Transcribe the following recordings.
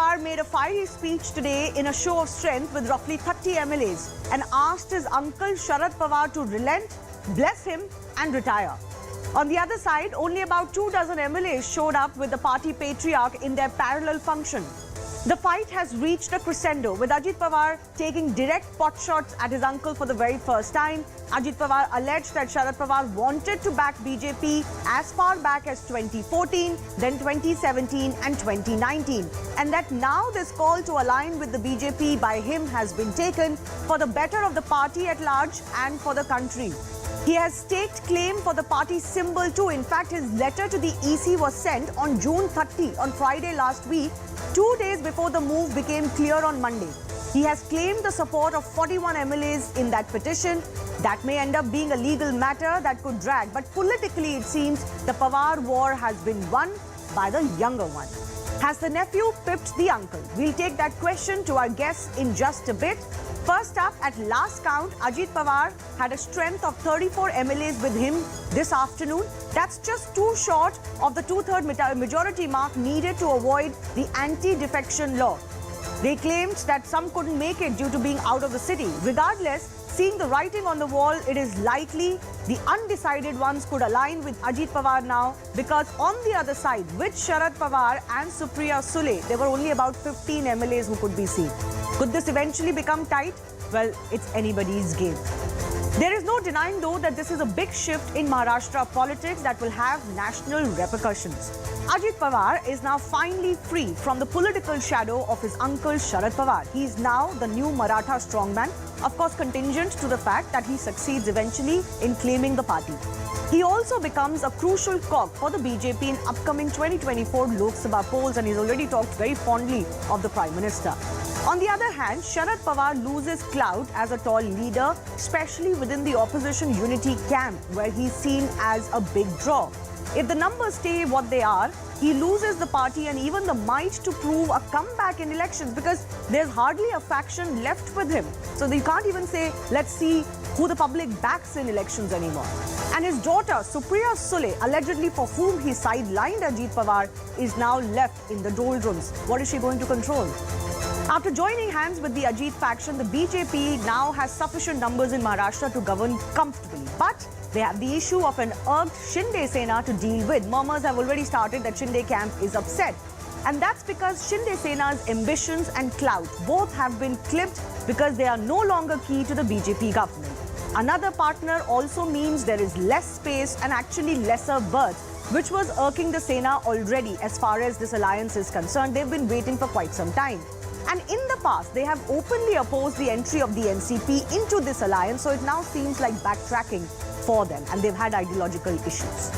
Pawar made a fiery speech today in a show of strength with roughly 30 MLAs and asked his uncle Sharad Pawar to relent, bless him and retire. On the other side, only about 24 MLAs showed up with the party patriarch in their parallel function. The fight has reached a crescendo, with Ajit Pawar taking direct pot shots at his uncle for the very first time. Ajit Pawar alleged that Sharad Pawar wanted to back BJP as far back as 2014, then 2017 and 2019. And that now this call to align with the BJP by him has been taken for the better of the party at large and for the country. He has staked claim for the party symbol too. In fact, his letter to the EC was sent on June 30, on Friday last week, 2 days before the move became clear on Monday. He has claimed the support of 41 MLAs in that petition. That may end up being a legal matter that could drag. But politically, it seems the Pawar war has been won by the younger one. Has the nephew pipped the uncle? We'll take that question to our guests in just a bit. First up, at last count, Ajit Pawar had a strength of 34 MLAs with him this afternoon. That's just too short of the two-third majority mark needed to avoid the anti-defection law. They claimed that some couldn't make it due to being out of the city. Regardless, seeing the writing on the wall, it is likely the undecided ones could align with Ajit Pawar now, because on the other side, with Sharad Pawar and Supriya Sule, there were only about 15 MLAs who could be seen. Could this eventually become tight? Well, it's anybody's game. There is no denying, though, that this is a big shift in Maharashtra politics that will have national repercussions. Ajit Pawar is now finally free from the political shadow of his uncle Sharad Pawar. He is now the new Maratha strongman, of course contingent to the fact that he succeeds eventually in claiming the party. He also becomes a crucial cog for the BJP in upcoming 2024 Lok Sabha polls, and he's already talked very fondly of the Prime Minister. On the other hand, Sharad Pawar loses clout as a tall leader, especially within the opposition unity camp, where he's seen as a big draw. If the numbers stay what they are, he loses the party and even the might to prove a comeback in elections, because there's hardly a faction left with him. So you can't even say, let's see who the public backs in elections anymore. And his daughter, Supriya Sule, allegedly for whom he sidelined Ajit Pawar, is now left in the doldrums. What is she going to control? After joining hands with the Ajit faction, the BJP now has sufficient numbers in Maharashtra to govern comfortably. But they have the issue of an irked Shinde Sena to deal with. Murmurs have already started that Shinde camp is upset. And that's because Shinde Sena's ambitions and clout both have been clipped because they are no longer key to the BJP government. Another partner also means there is less space and actually lesser berth, which was irking the Sena already as far as this alliance is concerned. They've been waiting for quite some time. And in the past, they have openly opposed the entry of the NCP into this alliance, so it now seems like backtracking for them, and they've had ideological issues.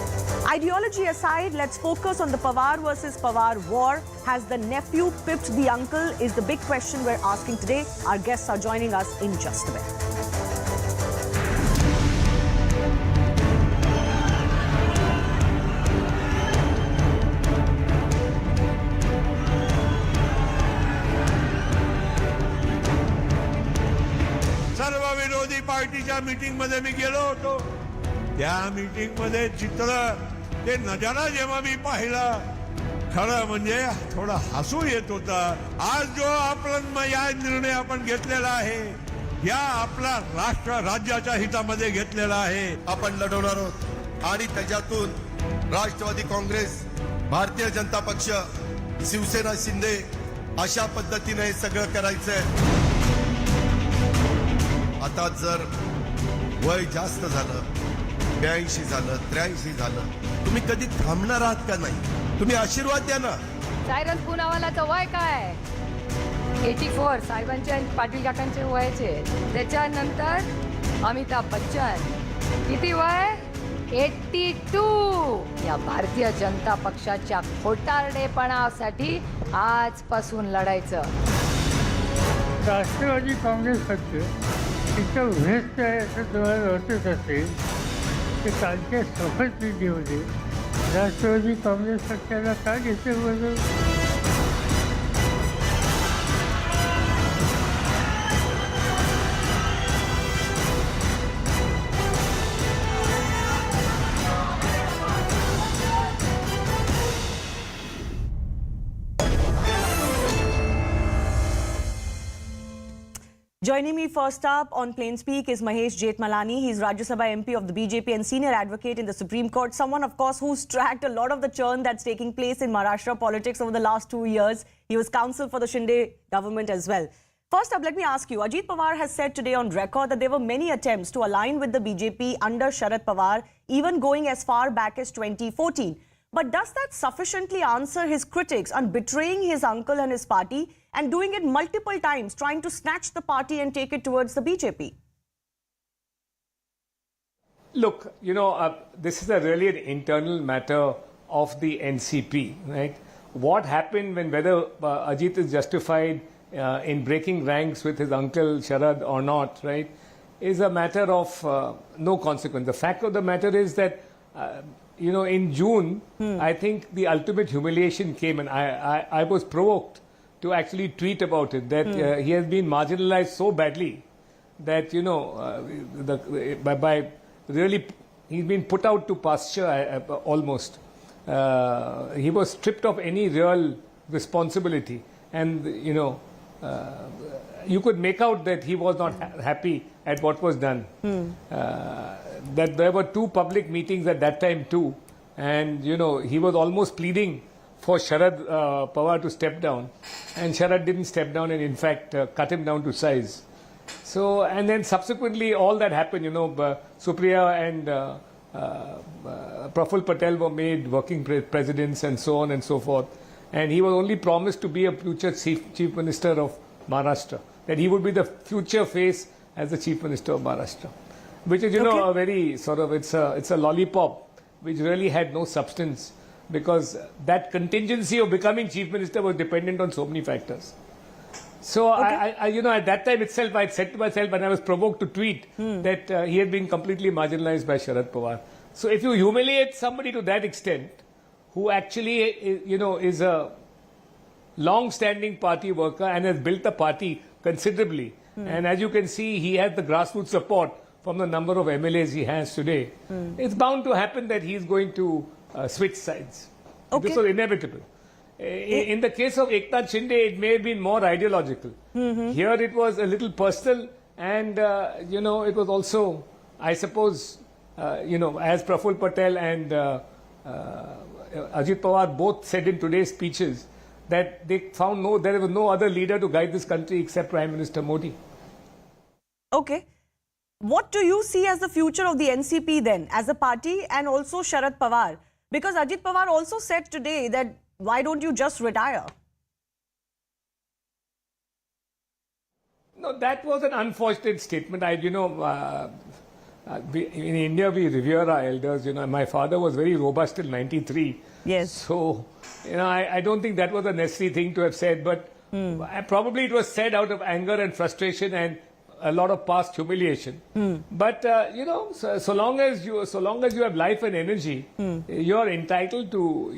Ideology aside, let's focus on the Pawar versus Pawar war. Has the nephew pipped the uncle is the big question we're asking today. Our guests are joining us in just a bit. सर्व विरोधी पार्टीच्या meeting मध्ये मी गेलो होतो. त्या meeting मध्ये चित्र ते नजारा जेव्हा मी पाहिला, खरं म्हणजे थोडं हसू येत होतं. आज जो आपण या निर्णय आपण घेतलेला आहे, या आपला राष्ट्र राज्याच्या हितामध्ये घेतलेला आहे. आपण लढवणार आहोत आणि त्याच्यातून राष्ट्रवादी काँग्रेस, भारतीय जनता पक्ष, शिवसेना, शिंदे अशा पद्धतीने सगळं करायचंय. आता जर वय जास्त झालं, 82 झालं, 83 झालं, तुम्ही कधी थांबणार आहात का नाही? तुम्ही आशीर्वाद द्या ना. सायरन पुनावालाचं वय काय? 84 साहेबांचे आणि पाटील काकांचे वयाचे. त्याच्यानंतर अमिताभ बच्चन, किती वय? 82. या भारतीय जनता पक्षाच्या खोटारडेपणासाठी आजपासून लढायचं. राष्ट्रवादी काँग्रेस पक्ष तिचं व्यस्त आहे असं तुम्हाला वाटत असेल ते कालच्या शपथविधीमध्ये राष्ट्रवादी काँग्रेस पक्षाला का घेतं बरं? Joining me first up on Plain Speak is Mahesh Jethmalani. He's Rajya Sabha MP of the BJP and senior advocate in the Supreme Court. Someone, of course, who's tracked a lot of the churn that's taking place in Maharashtra politics over the last 2 years. He was counsel for the Shinde government as well. First up, let me ask you, Ajit Pawar has said today on record that there were many attempts to align with the BJP under Sharad Pawar, even going as far back as 2014. But does that sufficiently answer his critics on betraying his uncle and his party and doing it multiple times, trying to snatch the party and take it towards the BJP? Look, this is really an internal matter of the NCP, right? What happened whether Ajit is justified in breaking ranks with his uncle Sharad or not, right, is a matter of no consequence. The fact of the matter is that, in June, I think the ultimate humiliation came, and I was provoked to actually tweet about it, that he has been marginalized so badly that, by really, he's been put out to pasture almost. He was stripped of any real responsibility, and, you could make out that he was not happy at what was done. That there were 2 public meetings at that time too, and he was almost pleading for Sharad Pawar to step down, and Sharad didn't step down and in fact cut him down to size. So, and then subsequently all that happened, Supriya and Praful Patel were made working presidents and so on and so forth, and he was only promised to be a future chief minister of Maharashtra, that he would be the future face as the chief minister of Maharashtra, which is, a very sort of, it's a lollipop which really had no substance, because that contingency of becoming chief minister was dependent on so many factors. So I at that time itself, I had said to myself, when I was provoked to tweet, that he had been completely marginalized by Sharad Pawar. So if you humiliate somebody to that extent, who actually, is a long-standing party worker and has built the party considerably, and as you can see, he has the grassroots support from the number of MLAs he has today, it's bound to happen that he is going to switch sides. Okay. This was inevitable. In the case of Eknath Shinde, it may have been more ideological. Here it was a little personal, and, it was also, I suppose, as Praful Patel and Ajit Pawar both said in today's speeches, that they found there was no other leader to guide this country except Prime Minister Modi. Okay. What do you see as the future of the NCP then, as a party, and also Sharad Pawar? Because Ajit Pawar also said today that, why don't you just retire? No, that was an unfortunate statement. In India, we revere our elders. My father was very robust till 93. Yes. So, I don't think that was a necessary thing to have said, but probably it was said out of anger and frustration and a lot of past humiliation. But, so long as you have life and energy, you're entitled to,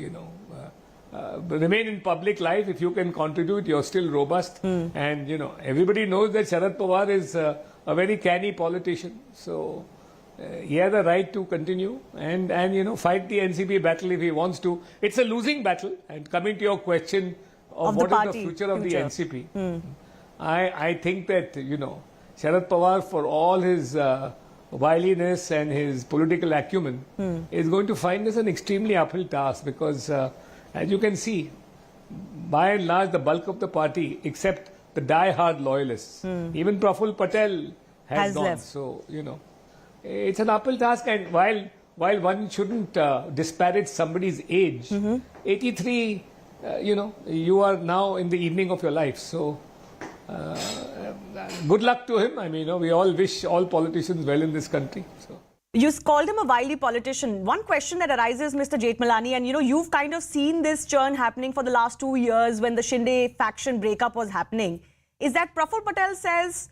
remain in public life. If you can contribute, you're still robust. And, everybody knows that Sharad Pawar is a very canny politician. So, he has a right to continue and fight the NCP battle if he wants to. It's a losing battle. And coming to your question of what is the future of the NCP, I think that, Sharad Pawar, for all his wiliness and his political acumen, is going to find this an extremely uphill task, because as you can see, by and large, the bulk of the party, except the die-hard loyalists, even Praful Patel has gone. Left. So, it's an uphill task. And while one shouldn't disparage somebody's age, 83, you are now in the evening of your life. So, good luck to him. We all wish all politicians well in this country. So. You called him a wily politician. One question that arises, Mr. Jethmalani, and you've kind of seen this churn happening for the last 2 years when the Shinde faction breakup was happening, is that Praful Patel says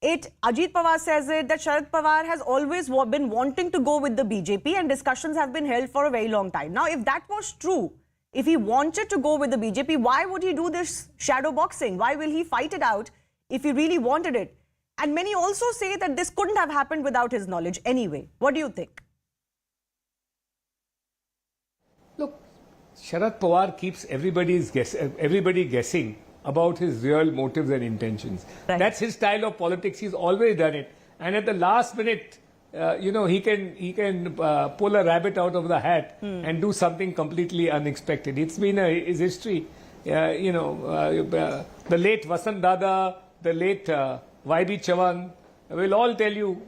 it, Ajit Pawar says it, that Sharad Pawar has always been wanting to go with the BJP, and discussions have been held for a very long time. Now, if that was true, if he wanted to go with the BJP, why would he do this shadow boxing? Why will he fight it out if he really wanted it? And many also say that this couldn't have happened without his knowledge anyway. What do you think? Look, Sharad Pawar keeps everybody guessing about his real motives and intentions. Right. That's his style of politics. He's always done it. And at the last minute, he can pull a rabbit out of the hat and do something completely unexpected. It's been his history. The late Vasant Dada, the late Y.B. Chavan will all tell you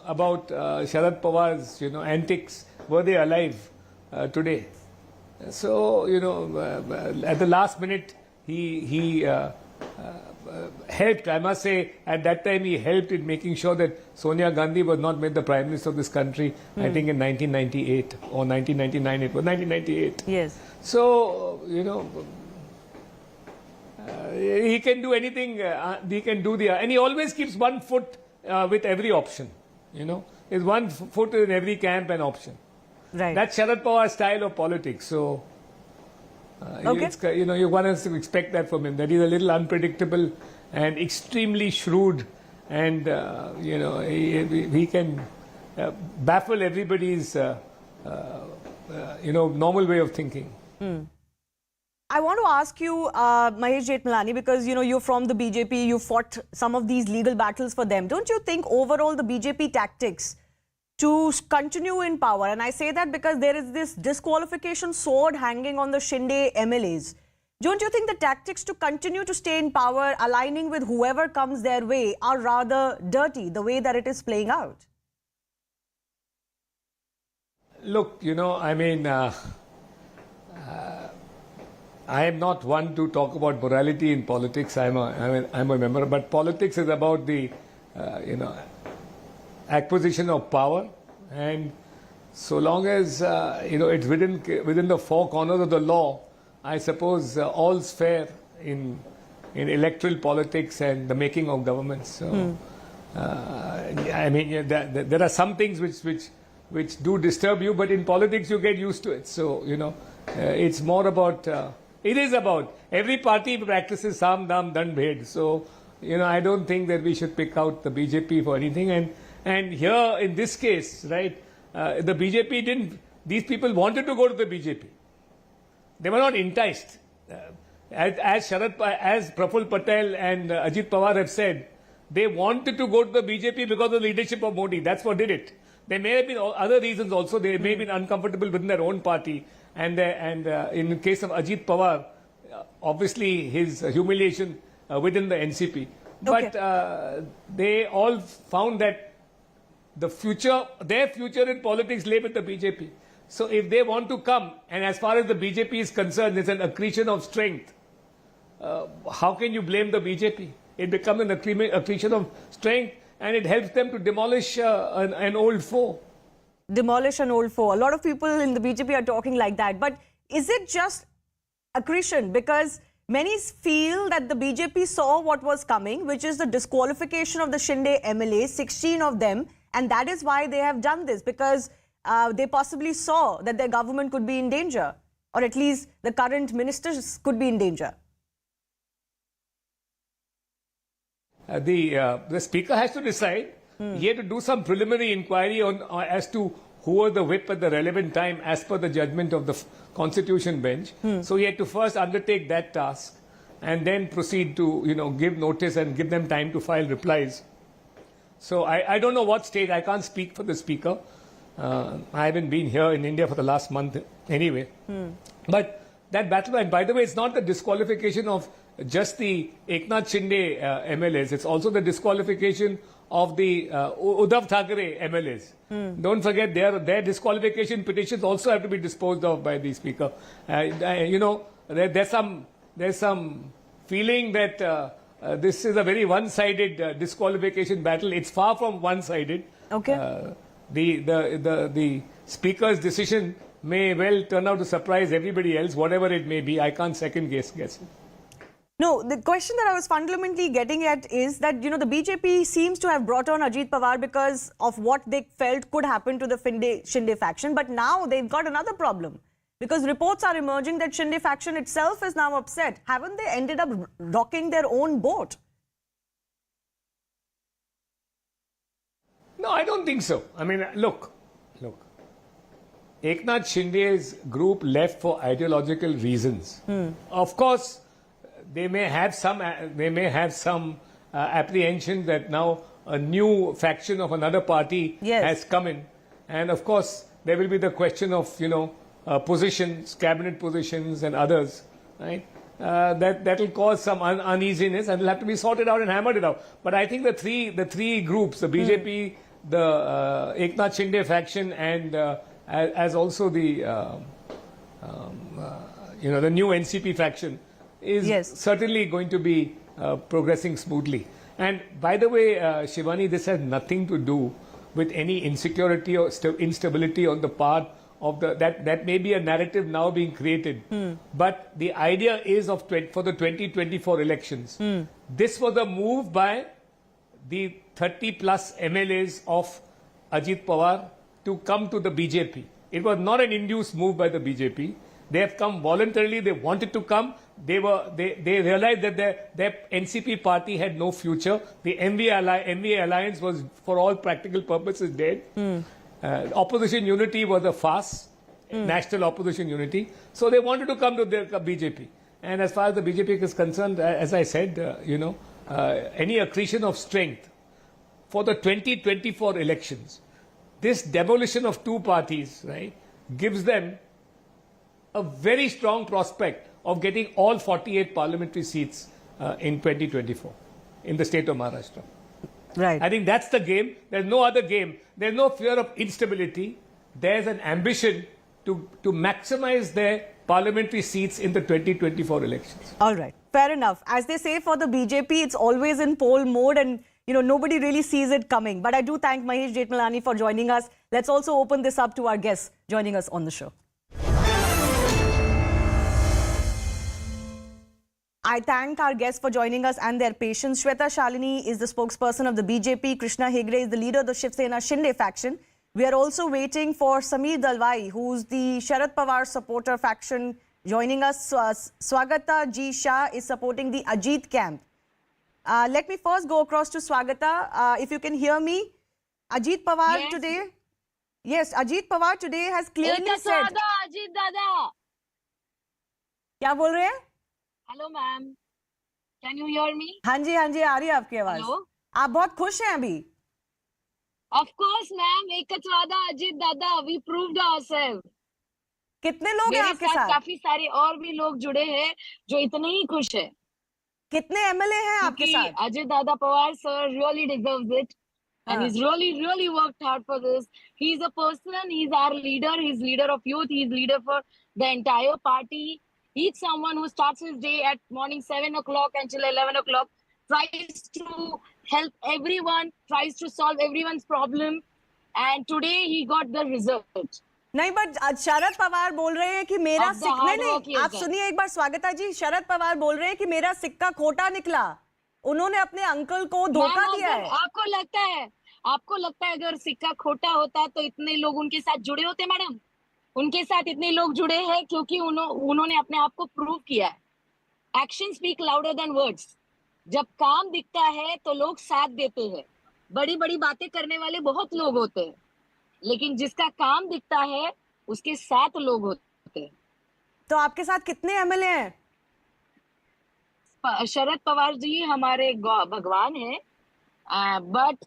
about Sharad Pawar's antics. Were they alive today? So at the last minute he helped. I must say, at that time he helped in making sure that Sonia Gandhi was not made the Prime Minister of this country. I think in 1998 or 1999. It was 1998. Yes. So he can do anything. He can do and he always keeps one foot with every option. Is one foot in every camp and option. Right. That's Sharad Pawar's style of politics. So okay. you want to expect that from him. That he's a little unpredictable and extremely shrewd, and he can baffle everybody's normal way of thinking. I want to ask you, Mahesh Jethmalani, because you're from the BJP, you fought some of these legal battles for them. Don't you think overall the BJP tactics to continue in power, and I say that because there is this disqualification sword hanging on the Shinde MLAs, don't you think the tactics to continue to stay in power, aligning with whoever comes their way, are rather dirty, the way that it is playing out? Look, I am not one to talk about morality in politics. I'm a member, but politics is about the acquisition of power, and so long as it's within the four corners of the law, I suppose all's fair in electoral politics and the making of governments. So there are some things which do disturb you, but in politics you get used to it. So it's more about. It is about every party practices Sam, Dam, Dand, Bhed. So I don't think that we should pick out the BJP for anything. And here in this case, right, the BJP didn't. These people wanted to go to the BJP. They were not enticed. As Praful Patel and Ajit Pawar have said, they wanted to go to the BJP because of the leadership of Modi. That's what did it. There may have been other reasons also. They may have been uncomfortable within their own party. And in the case of Ajit Pawar, obviously his humiliation within the NCP. But they all found that their future in politics lay with the BJP. So if they want to come, and as far as the BJP is concerned, it's an accretion of strength. How can you blame the BJP? It becomes an accretion of strength, and it helps them to demolish an old foe. Demolish an old foe. A lot of people in the BJP are talking like that. But is it just accretion? Because many feel that the BJP saw what was coming, which is the disqualification of the Shinde MLAs, 16 of them. And that is why they have done this, because they possibly saw that their government could be in danger, or at least the current ministers could be in danger. The speaker has to decide. He had to do some preliminary inquiry as to who was the whip at the relevant time as per the judgment of the Constitution bench. So he had to first undertake that task and then proceed to give notice and give them time to file replies. So I don't know what stage. I can't speak for the speaker. I haven't been here in India for the last month anyway. But that battle, and by the way, it's not the disqualification of just the Eknath Shinde MLAs. It's also the disqualification of the Uddhav Thackeray MLAs. Don't forget their disqualification petitions also have to be disposed of by the speaker. There's some feeling that this is a very one-sided disqualification battle. It's far from one-sided. Okay. The speaker's decision may well turn out to surprise everybody else, whatever it may be. I can't second guess it. No, the question that I was fundamentally getting at is that, the BJP seems to have brought on Ajit Pawar because of what they felt could happen to the Shinde faction. But now they've got another problem, because reports are emerging that Shinde faction itself is now upset. Haven't they ended up rocking their own boat? No, I don't think so. I mean, look. Eknath Shinde's group left for ideological reasons. Of course, they may have some apprehension that now a new faction of another party Yes. has come in, and of course there will be the question of positions, cabinet positions, and others, right? That will cause some uneasiness, and will have to be sorted out and hammered it out. But I think the three groups, the BJP, the Eknath Shinde faction, and as also the the new NCP faction is Yes. certainly going to be progressing smoothly. And by the way, Shivani, this has nothing to do with any insecurity or instability on the part of that may be a narrative now being created. But the idea is for the 2024 elections. This was a move by the 30 plus MLAs of Ajit Pawar to come to the BJP. It was not an induced move by the BJP. They have come voluntarily. They wanted to come. They realized that their NCP party had no future. The MVA alliance was, for all practical purposes, dead. Opposition unity was a farce, national opposition unity. So they wanted to come to the BJP. And as far as the BJP is concerned, as I said, any accretion of strength for the 2024 elections, this demolition of two parties, right, gives them a very strong prospect of getting all 48 parliamentary seats in 2024 in the state of Maharashtra. Right. I think that's the game. There's no other game. There's no fear of instability. There's an ambition to maximize their parliamentary seats in the 2024 elections. All right. Fair enough. As they say, for the BJP, it's always in poll mode and, nobody really sees it coming. But I do thank Mahesh Jethmalani for joining us. Let's also open this up to our guests joining us on the show. I thank our guests for joining us and their patience. Shweta Shalini is the spokesperson of the BJP. Krishna Hegde is the leader of the Shiv Sena Shinde faction. We are also waiting for Sameer Dalwai, who's the Sharad Pawar supporter faction, joining us. Swagata G. Shah is supporting the Ajit camp. Let me first go across to Swagata. If you can hear me, Ajit Pawar today. Yes, Ajit Pawar today has clearly said. Ajit Dada. क्या बोल रहे हैं? Hello, ma'am. Can you hear me? हाँ जी, आ रही है आपकी आवाज. Hello? आप बहुत खुश हैं अभी. Of course, ma'am. एकच वादा अजीत दादा. We proved ourselves. कितने लोग हैं मेरे आपके साथ साथ? काफी सारे और भी लोग जुड़े हैं जो इतने ही खुश हैं. कितने एमएलए हैं आपके क्योंकि साथ? Ajit Dada Pawar sir really deserves it. And he's really worked hard for this. He's a person, he's our leader, he's leader of youth, he's leader for the entire party. He's someone who starts his day at morning 7 o'clock until 11 o'clock, tries to help everyone, tries to solve everyone's problem. And today he got the result. नहीं, but Sharad Pawar बोल रहे हैं कि मेरा Of the सिक्का hard नहीं. work he has आप done. सुनिए एक बार स्वागता जी. शरद पवार बोल रहे हैं कि मेरा सिक्का खोटा निकला. उन्होंने अपने अंकल को धोखा मैम, दिया है. आपको लगता है अगर सिक्का खोटा होता तो इतने लोग उनके साथ जुड़े होते मैडम? उनके साथ इतने लोग जुड़े हैं क्योंकि उन्होंने अपने आप को प्रूव किया है. Action speak louder than words. जब काम दिखता है तो लोग साथ देते हैं. बड़ी बड़ी बातें करने वाले बहुत लोग होते हैं, लेकिन जिसका काम दिखता है उसके साथ लोग होते हैं. तो आपके साथ कितने एमएलए हैं? शरद पवार जी हमारे भगवान हैं, बट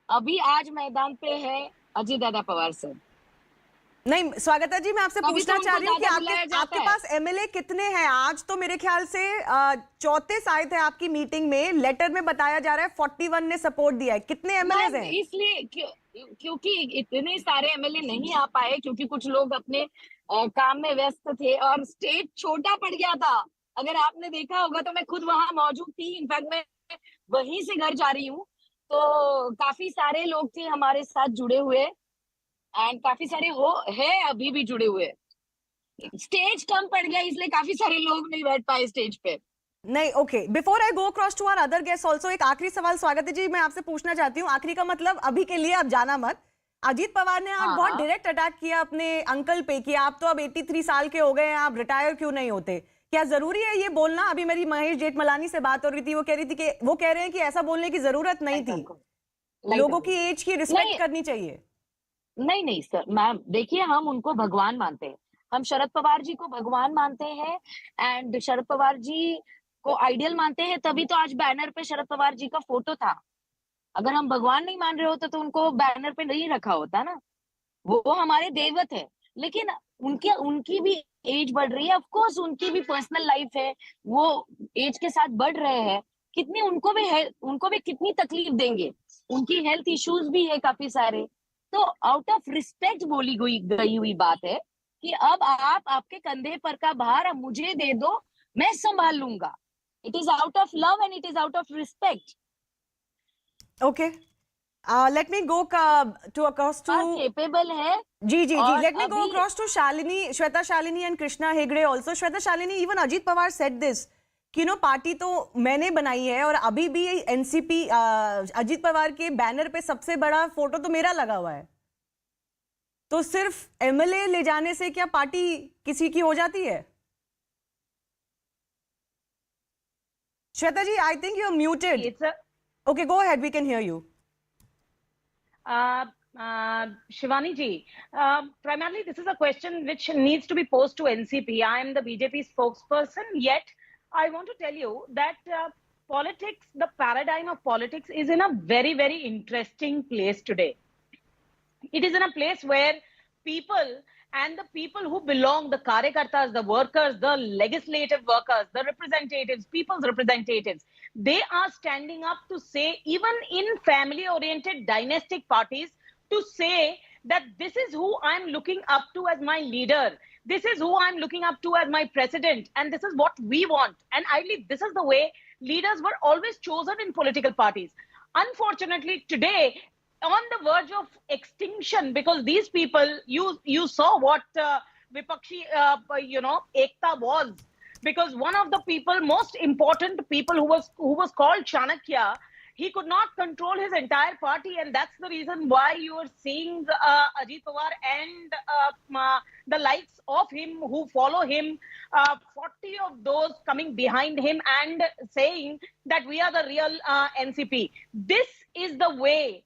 अभी आज मैदान पे है अजीत दादा पवार सर. नहीं स्वागता जी, मैं आपसे अभी पूछना तो चाह रही हूँ कि उनको बुलाया जाता आपके है. पास एमएलए कितने हैं? आज तो मेरे ख्याल से 34 आए थे आपकी मीटिंग में. लेटर में बताया जा रहा है 41 ने सपोर्ट दिया है. कितने एमएलए हैं? इसलिए क्योंकि इतने सारे एमएलए नहीं आ पाए क्योंकि कुछ लोग अपने काम में व्यस्त थे और स्टेट छोटा पड़ गया था. अगर आपने देखा होगा तो मैं खुद वहां मौजूद थी. इनफैक्ट मैं वहीं से घर जा रही हूँ. तो काफी सारे लोग थे हमारे साथ जुड़े हुए एंड काफी सारे है अभी भी जुड़े हुए. स्टेज कम पड़ गया इसलिए काफी सारे लोग नहीं बैठ पाए स्टेज पे. नहीं, okay. Before I go cross to our other guest also, एक आखिरी सवाल स्वागत जी मैं आपसे पूछना चाहती हूँ. आखिरी का मतलब अभी के लिए, अब जाना मत. अजीत पवार ने आज बहुत डायरेक्ट अटैक किया अपने अंकल पे कि आप तो अब 83 साल के हो गए हैं, आप रिटायर क्यों नहीं होते. क्या जरूरी है ये बोलना? अभी मेरी महेश जेठमलानी से बात हो रही थी, वो कह रही थी कि वो कह रहे हैं कि ऐसा बोलने की जरूरत नहीं थी. लोगों की एज की रिस्पेक्ट करनी चाहिए. नहीं सर मैम, देखिए हम उनको भगवान मानते हैं. हम शरद पवार जी को भगवान मानते हैं एंड शरद पवार जी को आइडियल मानते हैं, तभी तो आज बैनर पे शरद पवार जी का फोटो था। अगर हम भगवान नहीं मान रहे होते तो उनको बैनर पे नहीं रखा होता ना। वो हमारे देवत है, लेकिन उनके उनकी भी एज बढ़ रही है। ऑफ कोर्स उनकी भी पर्सनल लाइफ है, वो एज के साथ बढ़ रहे हैं। कितनी उनको भी कितनी तकलीफ देंगे, उनकी हेल्थ इश्यूज भी है काफी सारे। तो आउट ऑफ रिस्पेक्ट बोली गई हुई बात है कि अब आप आपके कंधे पर का भार अब मुझे दे दो, मैं संभाल लूंगा। It is out of love and it is out of respect. Okay. Let me go to across to capable है। जी जी जी और let me go अभी- across to Shalini, Shweta Shalini and Krishna Hegde also. Shweta Shalini, even Ajit Pawar said this कि party तो मैंने बनाई है और अभी भी एनसीपी अजीत पवार के बैनर पे सबसे बड़ा फोटो तो मेरा लगा हुआ है। तो सिर्फ एमएलए ले जाने से क्या पार्टी किसी की हो जाती है? Shweta ji, I think you are muted. Okay, go ahead, we can hear you. Shivani ji, primarily this is a question which needs to be posed to NCP. I am the BJP spokesperson, yet I want to tell you that politics, the paradigm of politics is in a very, very interesting place today. It is in a place where people and the people who belong, the karyakartas, the workers, the legislative workers, the representatives, people's representatives, they are standing up to say, even in family-oriented dynastic parties, to say that this is who I'm looking up to as my leader. This is who I'm looking up to as my president. And this is what we want. And I believe this is the way leaders were always chosen in political parties. Unfortunately, today, on the verge of extinction, because these people, you saw what Vipakshi, Ekta was, because one of the people, most important people who was called Chanakya, he could not control his entire party, and that's the reason why you are seeing Ajit Pawar and the likes of him who follow him, 40 of those coming behind him and saying that we are the real NCP. This is the way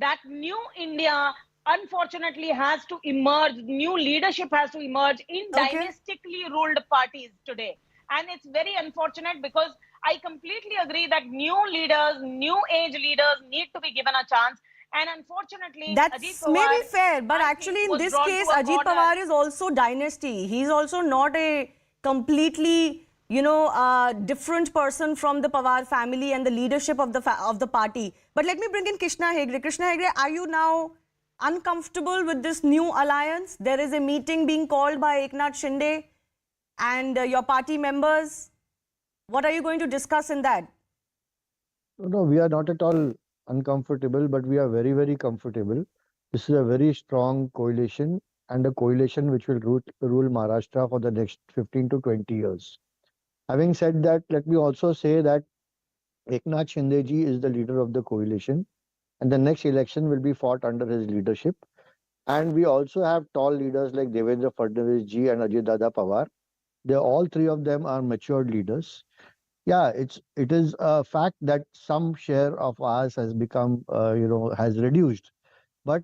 that new India unfortunately has to emerge, new leadership has to emerge in dynastically ruled parties today. And it's very unfortunate, because I completely agree that new leaders, new age leaders need to be given a chance. And unfortunately, that's Ajit Pawar, maybe fair, but I actually think, in was this drawn case, to a Ajit corner. Pawar is also dynasty. He's also not a completely, different person from the Pawar family and the leadership of the party. But let me bring in Krishna Hegde. Krishna Hegde, are you now uncomfortable with this new alliance? There is a meeting being called by Eknath Shinde and your party members. What are you going to discuss in that? No, we are not at all uncomfortable, but we are very, very comfortable. This is a very strong coalition, and a coalition which will rule Maharashtra for the next 15 to 20 years. Having said that, let me also say that Eknath Shinde-ji is the leader of the coalition, and the next election will be fought under his leadership. And we also have tall leaders like Devendra Fadnavis ji and Ajit Dada Pawar. All three of them are matured leaders. Yeah, it is a fact that some share of ours has become, has reduced. But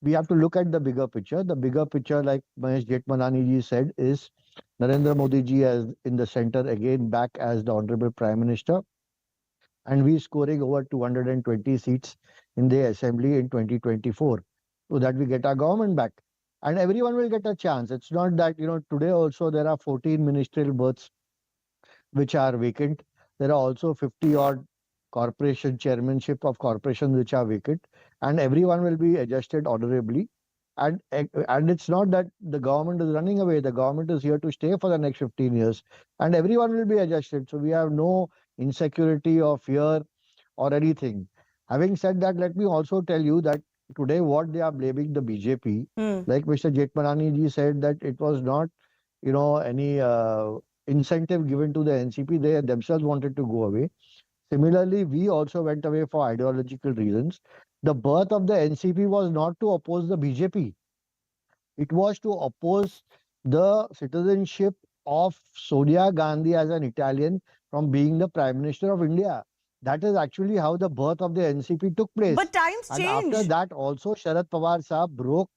we have to look at the bigger picture. The bigger picture, like Mahesh Jetmanani ji said, is Narendra Modi ji as in the center again, back as the Honorable Prime Minister. And we scoring over 220 seats in the Assembly in 2024, so that we get our government back. And everyone will get a chance. It's not that, today also there are 14 ministerial berths which are vacant. There are also 50 odd corporation chairmanship of corporations which are vacant, and everyone will be adjusted honorably. And it's not that the government is running away. The government is here to stay for the next 15 years, and everyone will be adjusted. So we have no insecurity or fear or anything. Having said that, let me also tell you that today what they are blaming the BJP, like Mr. Jetmanani ji said, that it was not, any incentive given to the NCP. They themselves wanted to go away. Similarly, we also went away for ideological reasons. The birth of the NCP was not to oppose the BJP. It was to oppose the citizenship of Sonia Gandhi as an Italian from being the Prime Minister of India. That is actually how the birth of the NCP took place. But times and change. After that, also Sharad Pawar Saab broke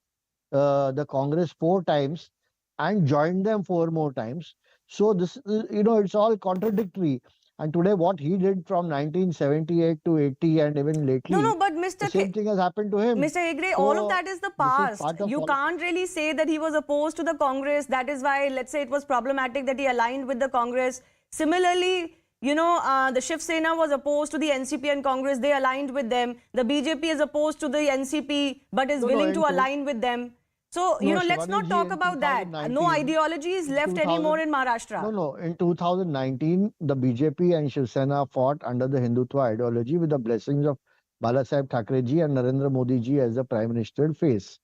the Congress 4 times and joined them 4 more times. So this, it's all contradictory. And today, what he did from 1978 to 80 and even lately, No, but Mr. the same thing has happened to him. Mr. Hegde, So, all of that is the this is past. part of You politics. can't really say that he was opposed to the Congress. That is why, let's say, it was problematic that he aligned with the Congress. Similarly, you know, the Shiv Sena was opposed to the NCP and Congress. They aligned with them. The BJP is opposed to the NCP but is willing to align with them. So, you know, let's not talk about that. No ideology is left anymore in Maharashtra. No. In 2019, the BJP and Shiv Sena fought under the Hindutva ideology with the blessings of Balasaheb Thackeray ji and Narendra Modi ji as the Prime Minister face.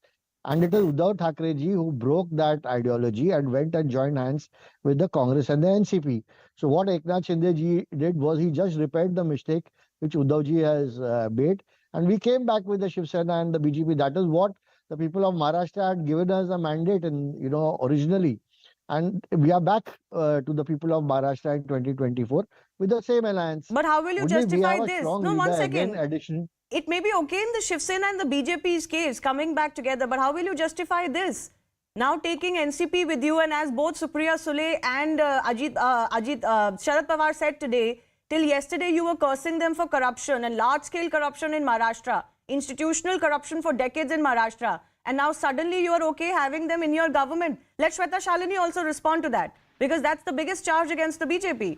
And it is Uddhav Thackeray ji who broke that ideology and went and joined hands with the Congress and the NCP. So what Eknath Shinde ji did was he just repaired the mistake which Uddhav ji has made. And we came back with the Shiv Sena and the BJP. That is what the people of Maharashtra had given us a mandate in, you know, originally. And we are back to the people of Maharashtra in 2024 with the same alliance. But how will you Only we justify have a this? strong No, one leader, second. again, addition. It may be okay in the Shiv Sena and the BJP's case coming back together, but how will you justify this? Now taking NCP with you, and as both Supriya Sule and Sharad Pawar said today, till yesterday you were cursing them for corruption and large-scale corruption in Maharashtra, institutional corruption for decades in Maharashtra, and now suddenly you are okay having them in your government. Let Shweta Shalini also respond to that, because that's the biggest charge against the BJP.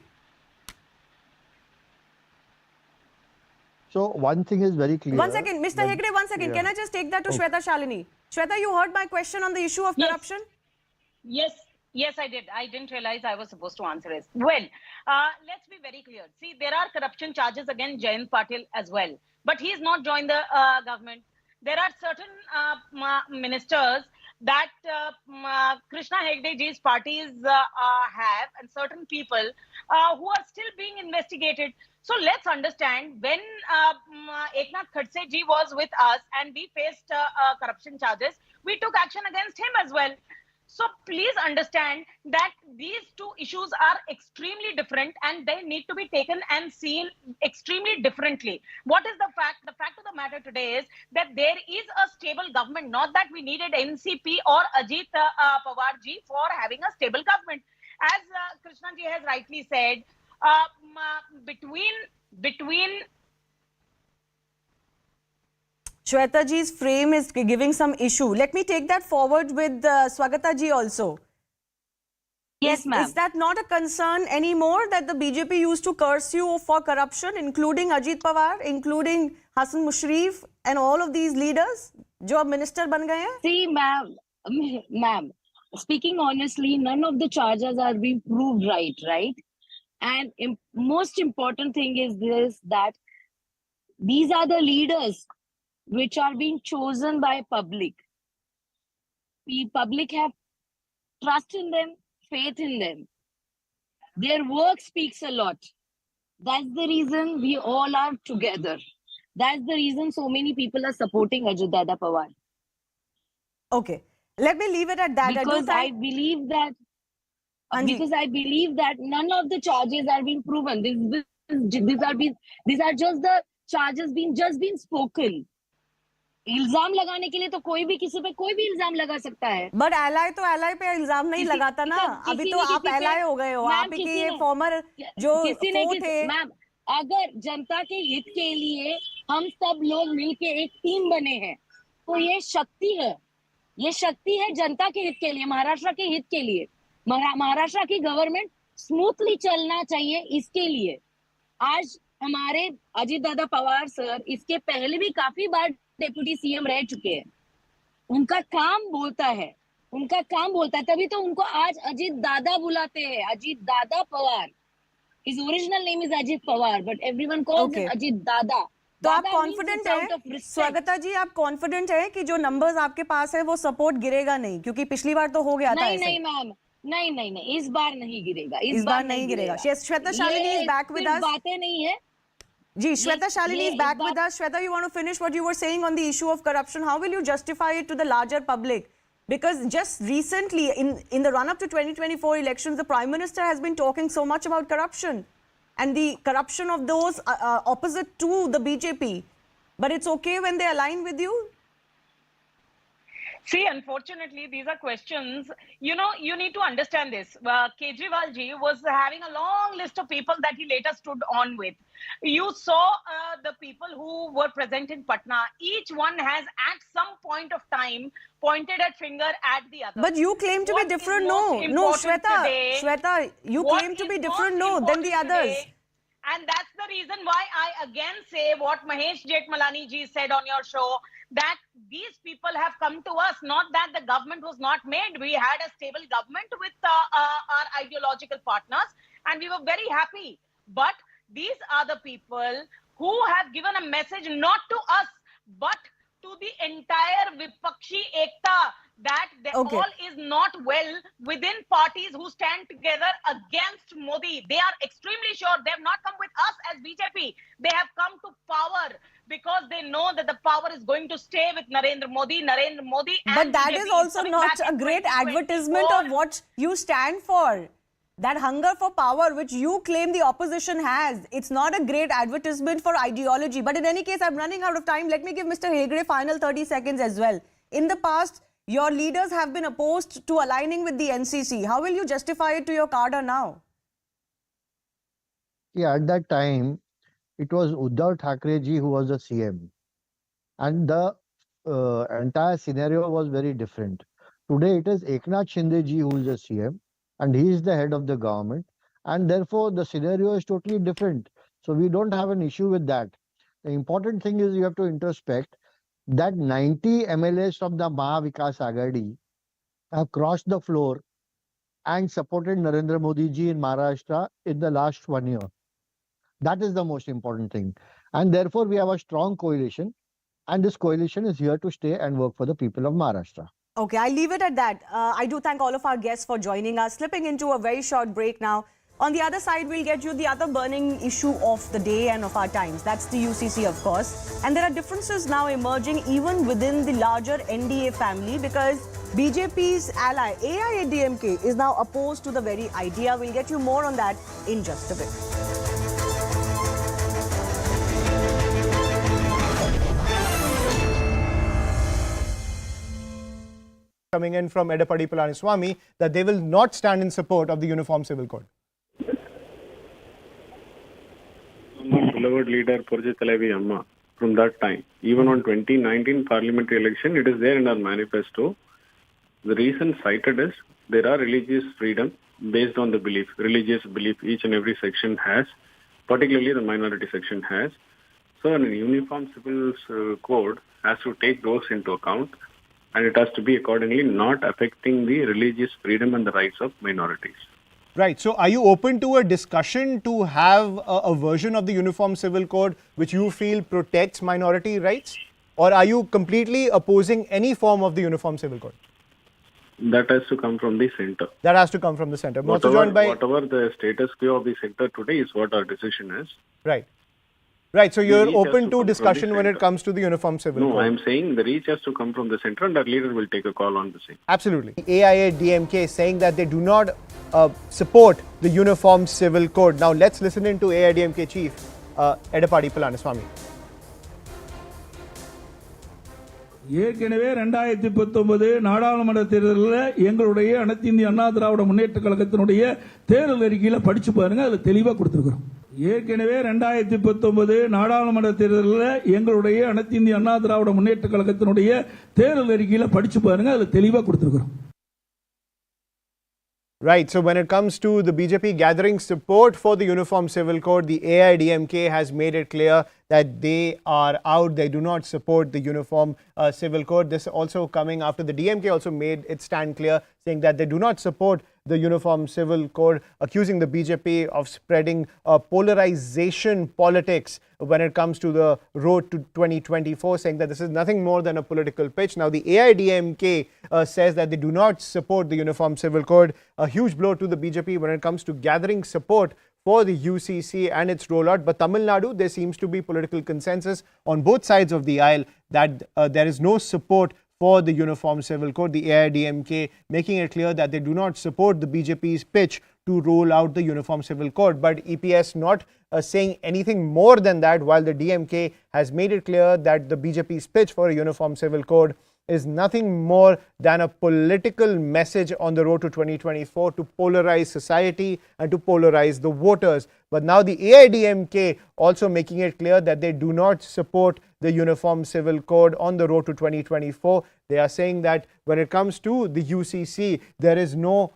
So one thing is very clear. One second, Mr. Hegde, one second. Can I just take that to Shweta Shalini? Shweta, you heard my question on the issue of corruption? Yes, I did. I didn't realize I was supposed to answer it. Well, let's be very clear. See, there are corruption charges against Jayant Patil as well. But he's not joined the government. There are certain ministers that Krishna Hegde ji's parties have, and certain people who are still being investigated. So let's understand, when Eknath Khadse ji was with us and we faced corruption charges, we took action against him as well. So please understand that these two issues are extremely different and they need to be taken and seen extremely differently. What is the fact? The fact of the matter today is that there is a stable government, not that we needed NCP or Ajit Pawar ji for having a stable government. As Krishna ji has rightly said, between Shweta ji's frame is giving some issue. Let me take that forward with Swagata ji also. Yes, ma'am. Is that not a concern anymore that the BJP used to curse you for corruption, including Ajit Pawar, including Hassan Mushrif and all of these leaders जो अब minister बन गए हैं? See, ma'am, speaking honestly, none of the charges are being proved right? And most important thing is this, that these are the leaders which are being chosen by public. The public have trust in them, faith in them. Their work speaks a lot. That's the reason we all are together. That's the reason so many people are supporting Ajit Dada Pawar. Okay, let me leave it at that. Because I believe that none of the charges are being proven. These are just the charges being spoken. इल्जाम लगाने के लिए तो कोई भी किसी पे कोई भी इल्जाम लगा सकता है. बट एलाय तो एलाय पे इल्जाम नहीं लगाता ना. अभी तो आप एलाय हो गए हो. आप ही के फॉर्मर जो थे. मैम, अगर जनता के हित के लिए हम सब लोग मिलके एक टीम बने हैं, तो ये शक्ति है. ये शक्ति है जनता के हित के लिए, महाराष्ट्र के हित के लिए. महाराष्ट्र की गवर्नमेंट स्मूथली चलना चाहिए, इसके लिए आज हमारे अजीत दादा पवार सर इसके पहले भी काफी बार डेप्यूटी सीएम रह चुके हैं. उनका काम बोलता है, तभी तो उनको आज अजीत दादा बुलाते हैं. Ajit Dada Pawar. His original name is Ajit Pawar, but everyone calls him Ajit Dada. तो आप कॉन्फिडेंट हैं, स्वागता जी, आप कॉन्फिडेंट हैं कि जो नंबर्स आपके पास है वो सपोर्ट गिरेगा नहीं, क्योंकि पिछली बार तो हो गया था ऐसे. नहीं मैम, नहीं, इस बार नहीं गिरेगा. इस बार नहीं गिरेगा. Shweta Shalini is back with us. बातें नहीं है. जी, Shweta Shalini is back with us. Shweta, you want to finish what you were saying on the issue of corruption? How will you justify it to the larger public? Because just recently, in the run-up to 2024 elections, the Prime Minister has been talking so much about corruption and the corruption of those opposite to the BJP. But it's okay when they align with you? See, unfortunately, these are questions, you know, you need to understand this. Kejriwal ji was having a long list of people that he later stood on with. You saw the people who were present in Patna. Each one has at some point of time pointed a finger at the other. But you claim to be different, no. No, Shweta, you claim to be different, no, than the others. And that's the reason why I again say what Mahesh Jethmalani ji said on your show, that these people have come to us, not that the government was not made. We had a stable government with our ideological partners, and we were very happy. But these are the people who have given a message not to us, but to the entire Vipakshi Ekta, that all is not well within parties who stand together against Modi. They are extremely sure. They have not come with us as BJP. They have come to power because they know that the power is going to stay with Narendra Modi. But that is also not a great advertisement of what you stand for. That hunger for power which you claim the opposition has, it's not a great advertisement for ideology. But in any case, I'm running out of time. Let me give Mr. Hegde final 30 seconds as well. In the past, your leaders have been opposed to aligning with the NCC. How will you justify it to your cadre now? Yeah, at that time, it was Uddhav Thackeray ji who was the CM. And the entire scenario was very different. Today, it is Eknath Shinde ji who is the CM. And he is the head of the government. And therefore, the scenario is totally different. So we don't have an issue with that. The important thing is you have to introspect that 90 MLAs from the Mahavikas Agadi have crossed the floor and supported Narendra Modi ji in Maharashtra in the last 1 year. That is the most important thing. And therefore, we have a strong coalition. And this coalition is here to stay and work for the people of Maharashtra. Okay, I'll leave it at that. I do thank all of our guests for joining us. Slipping into a very short break now. On the other side, we'll get you the other burning issue of the day and of our times. That's the UCC, of course. And there are differences now emerging even within the larger NDA family because BJP's ally, AIADMK, is now opposed to the very idea. We'll get you more on that in just a bit. Coming in from Edappadi Palaniswamy that they will not stand in support of the Uniform Civil Code. Beloved leader Purji Talavi Amma, from that time, even on 2019 parliamentary election, it is there in our manifesto. The reason cited is there are religious freedom based on the belief, religious belief each and every section has, particularly the minority section has. So a uniform civil code has to take those into account, and it has to be accordingly not affecting the religious freedom and the rights of minorities. Right. So are you open to a discussion to have a version of the Uniform Civil Code which you feel protects minority rights? Or are you completely opposing any form of the Uniform Civil Code? That has to come from the center. That has to come from the center. Whatever the status quo of the sector today is what our decision is. Right. Right, so you're open to discussion when it comes to the Uniform Civil Code? No, I'm saying the reach has to come from the center and our leader will take a call on the same. Absolutely. AIADMK is saying that they do not support the Uniform Civil Code. Now let's listen in to AIADMK Chief Edappadi Palaniswamy. ஏற்கனவே 2019 நாடாளுமன்ற தேர்தலில் எங்களுடைய அனைத்து இந்திய அண்ணா திராவிட முன்னேற்ற கழகத்தினுடைய தேர்தல் அறிக்கையில படிச்சு பாருங்க, அதுல தெளிவா கொடுத்திருக்கிறோம். ஏற்கனவே 2019 நாடாளுமன்ற தேர்தலில் எங்களுடைய அனைத்து இந்திய அண்ணா திராவிட முன்னேற்ற கழகத்தினுடைய தேர்தல் அறிக்கையில படிச்சு பாருங்க, அதுல தெளிவா கொடுத்திருக்கிறோம். Right, so when it comes to the BJP gathering support for the Uniform Civil Code, the AIADMK has made it clear that they are out, they do not support the Uniform Civil Code. This also coming after the DMK also made its stand clear, saying that they do not support the Uniform Civil Code, accusing the BJP of spreading polarization politics when it comes to the road to 2024, saying that this is nothing more than a political pitch. Now, the AIADMK says that they do not support the Uniform Civil Code, a huge blow to the BJP when it comes to gathering support for the UCC and its rollout. But Tamil Nadu, there seems to be political consensus on both sides of the aisle that there is no support for the Uniform Civil Code. The AIADMK making it clear that they do not support the BJP's pitch to roll out the Uniform Civil Code. But EPS not saying anything more than that, while the DMK has made it clear that the BJP's pitch for a Uniform Civil Code is nothing more than a political message on the road to 2024 to polarize society and to polarize the voters. But now the AIDMK also making it clear that they do not support the Uniform Civil Code on the road to 2024. They are saying that when it comes to the UCC, there is no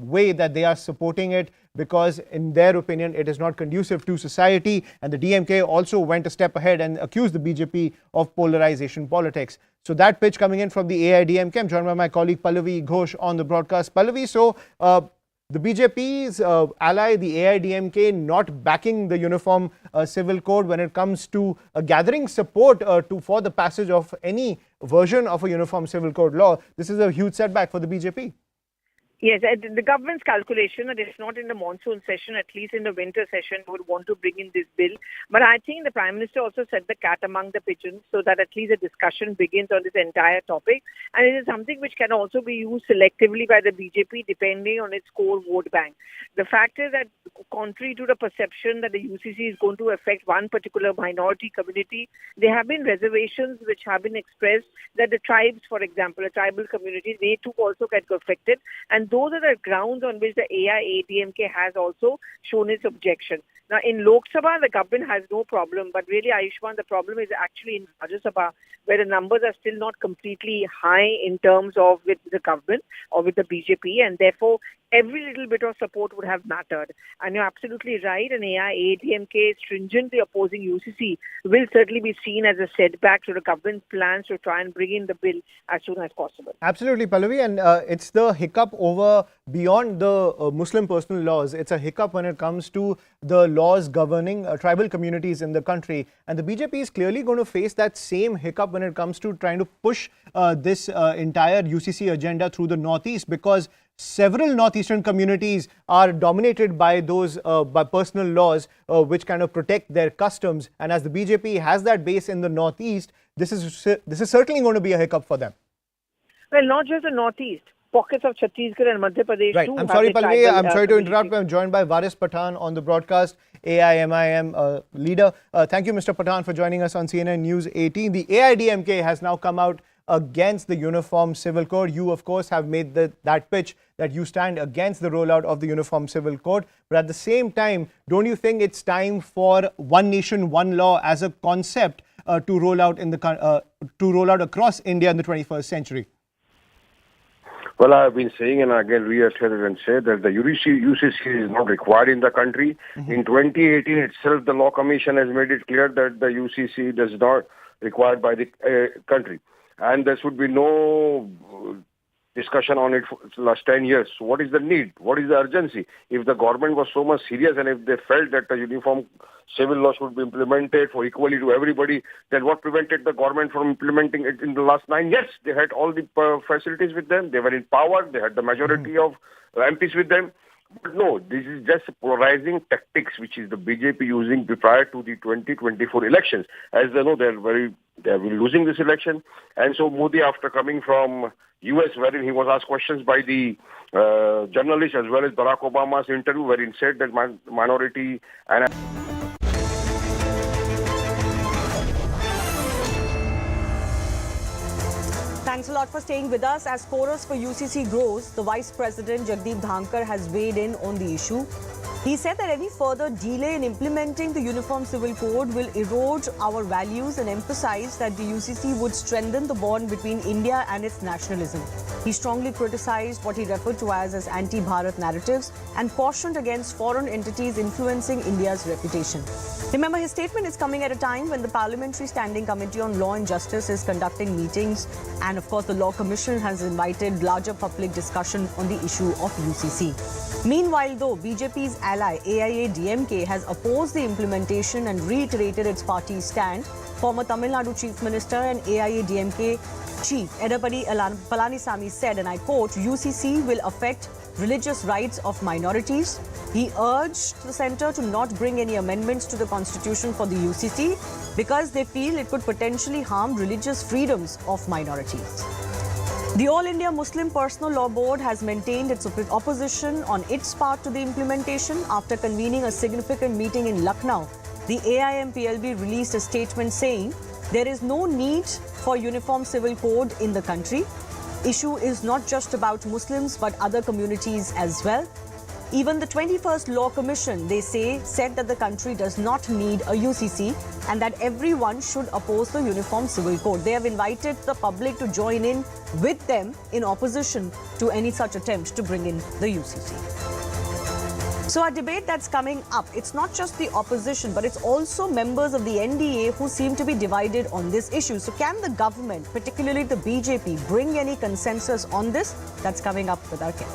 way that they are supporting it, because in their opinion it is not conducive to society. And the DMK also went a step ahead and accused the BJP of polarization politics. So that pitch coming in from the AIDMK. I'm joined by my colleague Pallavi Ghosh on the broadcast. Pallavi, so the BJP's ally, the AIDMK, not backing the Uniform Civil Code when it comes to gathering support for the passage of any version of a Uniform Civil Code law. This is a huge setback for the BJP. Yes, the government's calculation that if not in the monsoon session, at least in the winter session, would want to bring in this bill. But I think the Prime Minister also set the cat among the pigeons so that at least a discussion begins on this entire topic. And it is something which can also be used selectively by the BJP depending on its core vote bank. The fact is that contrary to the perception that the UCC is going to affect one particular minority community, there have been reservations which have been expressed that the tribes, for example, a tribal community, they too also get affected. And those are the grounds on which the AIADMK has also shown its objection. Now, in Lok Sabha, the government has no problem, but really, Ayushman, the problem is actually in Rajya Sabha, where the numbers are still not completely high in terms of with the government or with the BJP, and therefore, every little bit of support would have mattered. And you're absolutely right, an AIADMK stringently opposing UCC will certainly be seen as a setback to the government's plans to try and bring in the bill as soon as possible. Absolutely, Pallavi, and it's the hiccup over beyond the Muslim personal laws. It's a hiccup when it comes to the laws governing tribal communities in the country. And the BJP is clearly going to face that same hiccup when it comes to trying to push this entire UCC agenda through the Northeast, because several northeastern communities are dominated by those by personal laws which kind of protect their customs. And as the BJP has that base in the Northeast, this is certainly going to be a hiccup for them. Well, not just the Northeast. Pockets of Chhattisgarh and Madhya Pradesh right. too. I'm sorry, Pallavi. I'm sorry to interrupt. I'm joined by Varis Pathan on the broadcast, AIMIM leader. Thank you, Mr. Pathan, for joining us on CNN News 18. The AIDMK has now come out against the Uniform Civil Code. You, of course, have made that pitch that you stand against the rollout of the Uniform Civil Code. But at the same time, don't you think it's time for one nation, one law as a concept to roll out across India in the 21st century? Well, I've been saying, and again reiterated and said that the UCC is not required in the country. In 2018 itself, the Law Commission has made it clear that the UCC does not required by the country. And there should be no discussion on it for the last 10 years. So what is the need? What is the urgency? If the government was so much serious and if they felt that the uniform civil law should be implemented for equally to everybody, then what prevented the government from implementing it in the last 9 years? They had all the facilities with them. They were in power. They had the majority of MPs with them. But no, this is just polarizing tactics which is the BJP using prior to the 2024 elections. As they know, they are losing this election. And so Modi, after coming from US, wherein he was asked questions by the journalists as well as Barack Obama's interview, wherein said that minority and Thanks a lot for staying with us. As chorus for UCC grows, the Vice President Jagdeep Dhankar has weighed in on the issue. He said that any further delay in implementing the Uniform Civil Code will erode our values and emphasized that the UCC would strengthen the bond between India and its nationalism. He strongly criticized what he referred to as anti-Bharat narratives and cautioned against foreign entities influencing India's reputation. Remember, his statement is coming at a time when the Parliamentary Standing Committee on Law and Justice is conducting meetings, and of course the Law Commission has invited larger public discussion on the issue of UCC. Meanwhile, though, BJP's ally AIADMK has opposed the implementation and reiterated its party's stand, former Tamil Nadu Chief Minister and AIADMK Chief Edapadi Palanisamy said, and I quote, UCC will affect religious rights of minorities. He urged the centre to not bring any amendments to the constitution for the UCC because they feel it could potentially harm religious freedoms of minorities. The All India Muslim Personal Law Board has maintained its opposition on its part to the implementation after convening a significant meeting in Lucknow. The AIMPLB released a statement saying There is no need for uniform civil code in the country. Issue is not just about Muslims but other communities as well. Even the 21st Law Commission, they say, said that the country does not need a UCC and that everyone should oppose the Uniform Civil Code. They have invited the public to join in with them in opposition to any such attempt to bring in the UCC. So a debate that's coming up, it's not just the opposition, but it's also members of the NDA who seem to be divided on this issue. So can the government, particularly the BJP, bring any consensus on this? That's coming up with our Ken.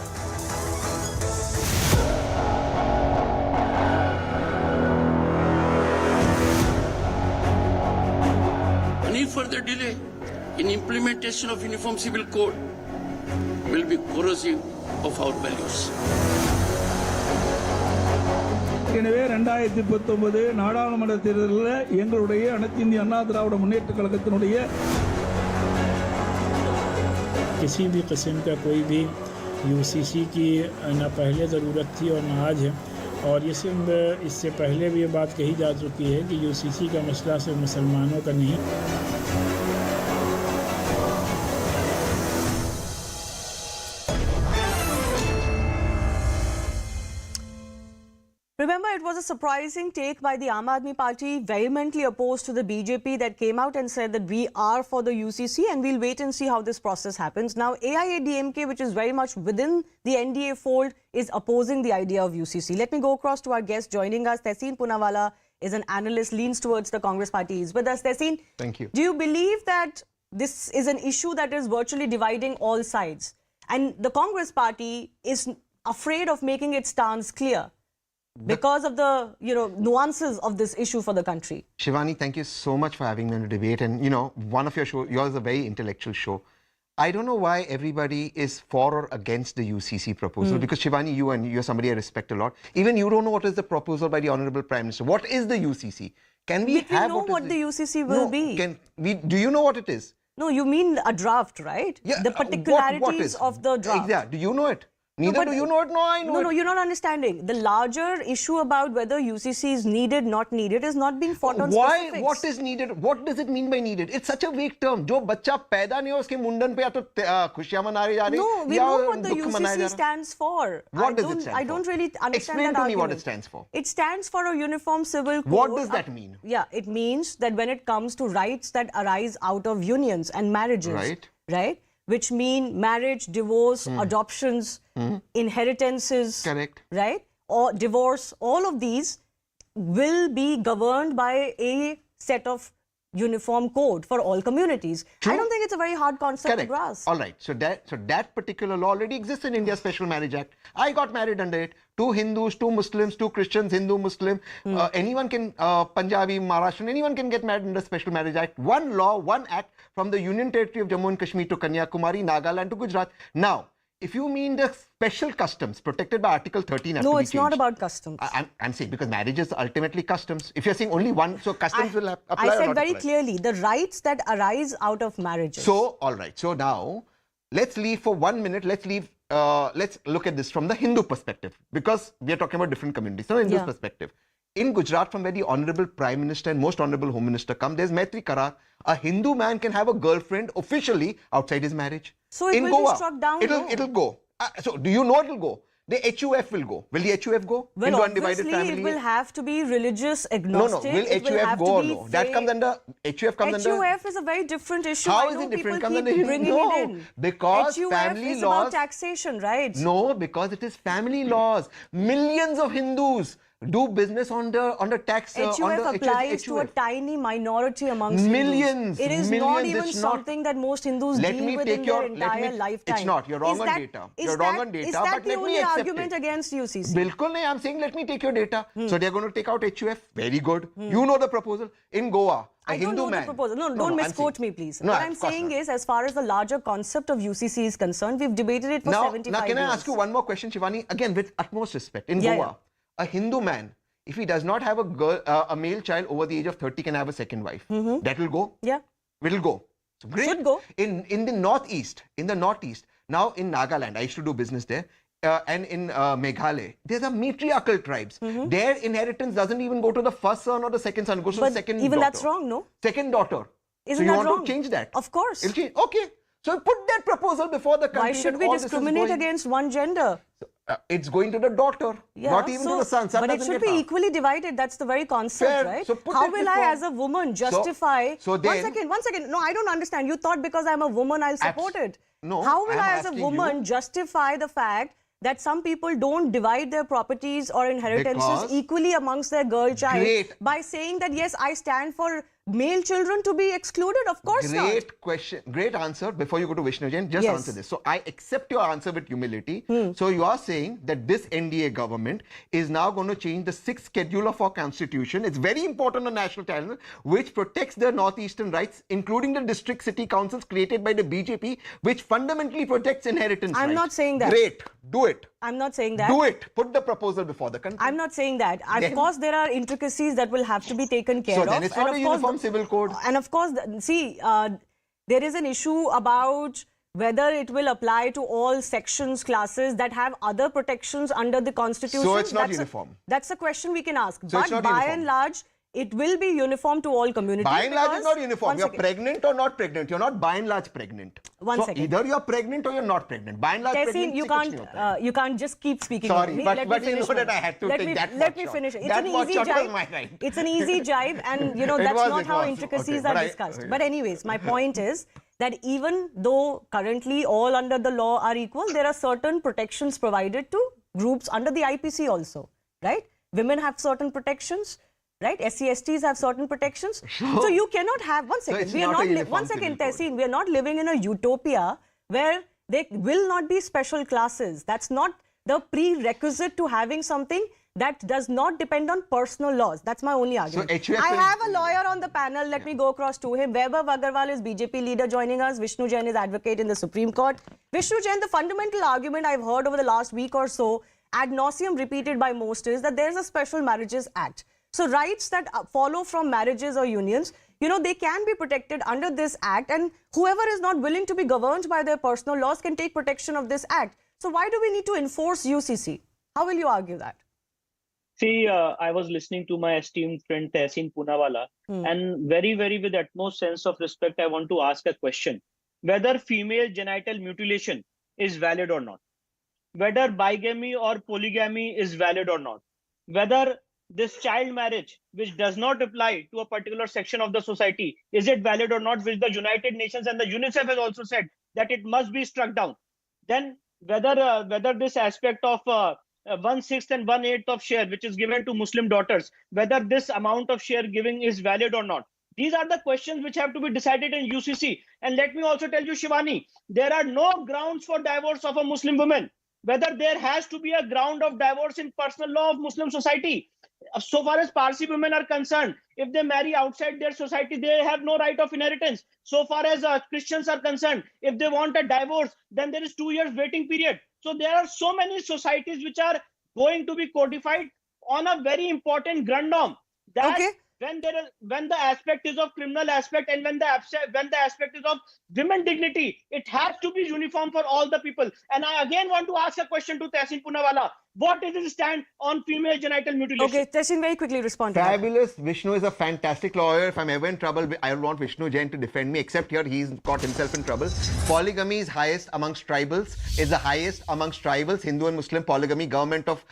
Any further delay in implementation of Uniform Civil Code will be corrosive of our values. எனவே 2019 நாடாளுமன்ற தேர்தலில் எங்களுடைய அனைத்து இந்திய அண்ணா திராவிட முன்னேற்ற கழகத்தினுடைய किसी भी किस्म का कोई भी यूसीसी की न पहले ज़रूरत थी और न आज है और ये सिर्फ इससे पहले भी ये बात कही जा चुकी है कि यूसीसी का मसला सिर्फ मुसलमानों का नहीं। Remember, it was a surprising take by the Aam Aadmi Party, vehemently opposed to the BJP, that came out and said that we are for the UCC and we'll wait and see how this process happens. Now, AIADMK, which is very much within the NDA fold, is opposing the idea of UCC. Let me go across to our guest joining us. Tehseen Poonawala is an analyst, leans towards the Congress party. He's with us. Tehseen, thank you. Do you believe that this is an issue that is virtually dividing all sides? And the Congress party is afraid of making its stance clear because of the, nuances of this issue for the country. Shivani, thank you so much for having me on the debate. And, one of your shows, yours is a very intellectual show. I don't know why everybody is for or against the UCC proposal. Because, Shivani, you're somebody I respect a lot. Even you don't know what is the proposal by the Honorable Prime Minister. What is the UCC? Can we have know what the UCC will be? Do you know what it is? No, you mean a draft, right? Yeah, the particularities of the draft. Yeah, do you know it? Neither do you know it, no, I know it. No, you're not understanding. The larger issue about whether UCC is needed, not needed, is not being fought on specifics. Why? What is needed? What does it mean by needed? It's such a vague term. जो बच्चा पैदा नहीं हो उसके मुंडन पे या तो खुशियाँ मनाई जा रही No, we know what the UCC stands for. What does it stand for? I don't really understand Explain to me what it stands for. It stands for a uniform civil code. What does that mean? Yeah, it means that when it comes to rights that arise out of unions and marriages, right? Which mean marriage, divorce, adoptions, inheritances, correct, right? Or divorce, all of these will be governed by a set of uniform code for all communities. True. I don't think it's a very hard concept to grasp. All right. So that particular law already exists in India's Special Marriage Act. I got married under it. 2 Hindus, 2 Muslims, 2 Christians, Hindu, Muslim. Anyone can, Punjabi, Maharashtra, anyone can get married under Special Marriage Act. One law, one act from the Union Territory of Jammu and Kashmir to Kanyakumari, Nagaland to Gujarat. Now, if you mean the special customs protected by Article 13 has to be No, changed. it's not about customs. I'm saying because marriage is ultimately customs. If you're saying only one, so customs will apply. I said very clearly, the rights that arise out of marriages. So, all right. So now, let's leave for 1 minute. Let's look at this from the Hindu perspective, because we are talking about different communities. So, Hindu perspective. In Gujarat, from where the Honorable Prime Minister and Most Honorable Home Minister come, there's Maitri Karar. A Hindu man can have a girlfriend officially outside his marriage. So it will be struck down? It'll go. So do you know it'll go? The HUF will go. Will the HUF go? Well, Hindu undivided obviously family? it will have to be religious agnostic. No. Will HUF go or no? That comes under, HUF comes under... HUF is a very different issue. How is it different? Comes under bringing it in. Because HUF family is laws... about taxation, right? No, because it is family laws. Millions of Hindus do business under tax. HUF applies to a tiny minority amongst millions. Hindus. It is not even something that most Hindus deal with in their entire lifetime. It's not. You're wrong on data. You're wrong on data. Is that the only argument against UCC? Bilkul nahi. I'm saying let me take your data. So they're going to take out HUF. Very good. You know the proposal. In Goa, a Hindu man. I don't know the proposal. No, don't misquote me, please. No, what I'm saying is, as far as the larger concept of UCC is concerned, we've debated it for 75 years. Now, can I ask you one more question, Shivani? Again, with utmost respect. In Goa, a Hindu man, if he does not have a male child over the age of 30, can have a second wife. That will go? Yeah. Will go. So great. Should go. In the northeast, now in Nagaland, I used to do business there, and in Meghalaya, there's a matriarchal tribes. Their inheritance doesn't even go to the first son or the second son, it goes to the second daughter. Even that's wrong, no? Second daughter. Isn't so you that want wrong? to change that? Of course. It'll change. Okay. So put that proposal before the country. Why should that we all this is discriminate going. against one gender? It's going to the daughter, not even to the son. Son but it doesn't should get be half. equally divided. That's the very concept, Fair. right? So put How it will I, before. as a woman, justify? So then, one second. No, I don't understand. You thought because I'm a woman, I'll support it. No. How will I, as a asking woman, you, justify the fact that some people don't divide their properties or inheritances Because equally amongst their girl child Great. by saying that yes, I stand for male children to be excluded? Of course not. Great question. Great answer. Before you go to Vishnu Jain, just Yes. answer this. So I accept your answer with humility. So you are saying that this NDA government is now going to change the 6th schedule of our constitution. It's very important on national channel, which protects the northeastern rights, including the district city councils created by the BJP, which fundamentally protects inheritance I'm rights. not saying that. Great. Do it. I'm not saying that. Do it. Put the proposal before the country. I'm not saying that. Of Then- course, there are intricacies that will have to be taken care So of. then it's And not of a course, uniform civil code. And of course, there is an issue about whether it will apply to all sections, classes that have other protections under the Constitution. So it's not That's uniform. That's a question we can ask. So it's but not by uniform. and large, it will be uniform to all communities. By and large, because- it's not uniform. One You're second. pregnant or not pregnant. You're not by and large pregnant. One so second. either you're pregnant or you're not pregnant. By and large, Tehseen, pregnant. you can't just keep speaking. Sorry, over me. but- Let but me you finish know that mine. I had to let take me, that Let pot me shot. finish. It's That an pot easy shot was jibe. my right. It's an easy jibe, and you know It that's was, not it how was. intricacies Okay, are but discussed. okay. But anyways, my point is that even though currently all under the law are equal, there are certain protections provided to groups under the IPC also, right? Women have certain protections. Right, SC/STs have certain protections, so you cannot have. One second, it's we are not a not. uniform One second, civil code. Tehseen, we are not living in a utopia where there will not be special classes. That's not the prerequisite to having something that does not depend on personal laws. That's my only argument. HUF I is- have a lawyer on the panel. Let me go across to him. Vaibhav Agarwal is BJP leader joining us. Vishnu Jain is advocate in the Supreme Court. Vishnu Jain, the fundamental argument I've heard over the last week or so, ad nauseum repeated by most, is that there's a Special Marriages Act. So rights that follow from marriages or unions, you know, they can be protected under this act, and whoever is not willing to be governed by their personal laws can take protection of this act. So why do we need to enforce UCC? How will you argue that? See, I was listening to my esteemed friend Tehseen Poonawalla, and very, very with utmost sense of respect, I want to ask a question. Whether female genital mutilation is valid or not, whether bigamy or polygamy is valid or not, whether this child marriage, which does not apply to a particular section of the society, is it valid or not, which the United Nations and the UNICEF has also said that it must be struck down. Then whether this aspect of 1/6 and 1/8 of share, which is given to Muslim daughters, whether this amount of share giving is valid or not. These are the questions which have to be decided in UCC. And let me also tell you, Shivani, there are no grounds for divorce of a Muslim woman. Whether there has to be a ground of divorce in personal law of Muslim society. So far as Parsi women are concerned, if they marry outside their society, they have no right of inheritance. So far as Christians are concerned, if they want a divorce, then there is 2 years waiting period. So there are so many societies which are going to be codified on a very important ground norm. That when the aspect is of criminal aspect and when the aspect is of women dignity, it has to be uniform for all the people. And I again want to ask a question to Tehseen Poonawalla. What is his stand on female genital mutilation? Okay, Tehseen, very quickly respond to that. Fabulous. Vishnu is a fantastic lawyer. If I'm ever in trouble, I want Vishnu Jain to defend me, except here he's got himself in trouble. Polygamy is highest amongst tribals, is the highest amongst tribals. Hindu and Muslim polygamy, Government of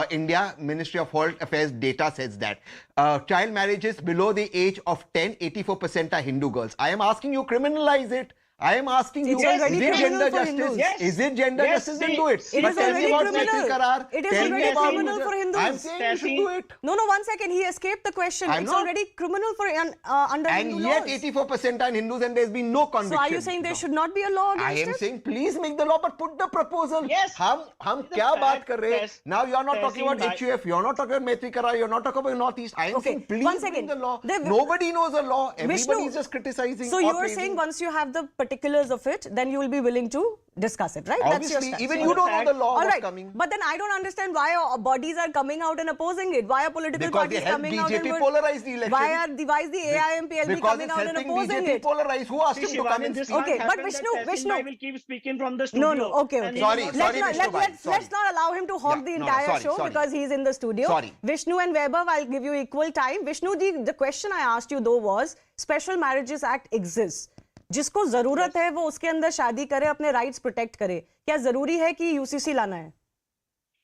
India, Ministry of Home Affairs data says that. Child marriages below the age of 10, 84% are Hindu girls. I am asking you, criminalize it. I am asking you, is it gender justice? Yes. Is it gender justice? Then do it. It But is tell me already about criminal. Maitri Karar. It is Tell me already about- criminal for Hindus. I'm saying you should do it. No, one second. He escaped the question. I'm It's not. already criminal for under And Hindu yet laws. 84% are Hindus and there's been no conviction. So are you saying there should not be a law against I am it? saying please make the law, but put the proposal. Yes. हम क्या बात कर रहे हैं? Now you are not talking about HUF, you are not talking about Maitri Karar, you are not talking about Northeast. I am saying please one bring second. the law. The- Nobody knows the law. Everybody Vishnu, is just criticizing. So or you are praising. saying once you have the particulars of it, then you will be willing to discuss it, right? Obviously, That's your even stance. you don't know the law All what's right, coming. but then I don't understand why bodies are coming out and opposing it. Why are political Because parties they help coming out and BJP polarize the election. why is the AIMPLB Because coming it's out and helping opposing BJP it? polarize. Who asked him to come and This speak? Okay, can't but happen Vishnu, that Tehsin Bhai will keep speaking from the studio. No, okay. and he Sorry, will not sorry, say- Vishnu bhai, sorry. Let's not allow him to hog the Yeah, no, entire sorry, show sorry. because he's in the studio. Sorry. Vishnu and Vaibhav, I'll give you equal time. Vishnu ji, the question I asked you though was, Special Marriages Act exists. जिसको जरूरत है वो उसके अंदर शादी करे, अपने rights protect करे. क्या जरूरी है कि UCC लाना है?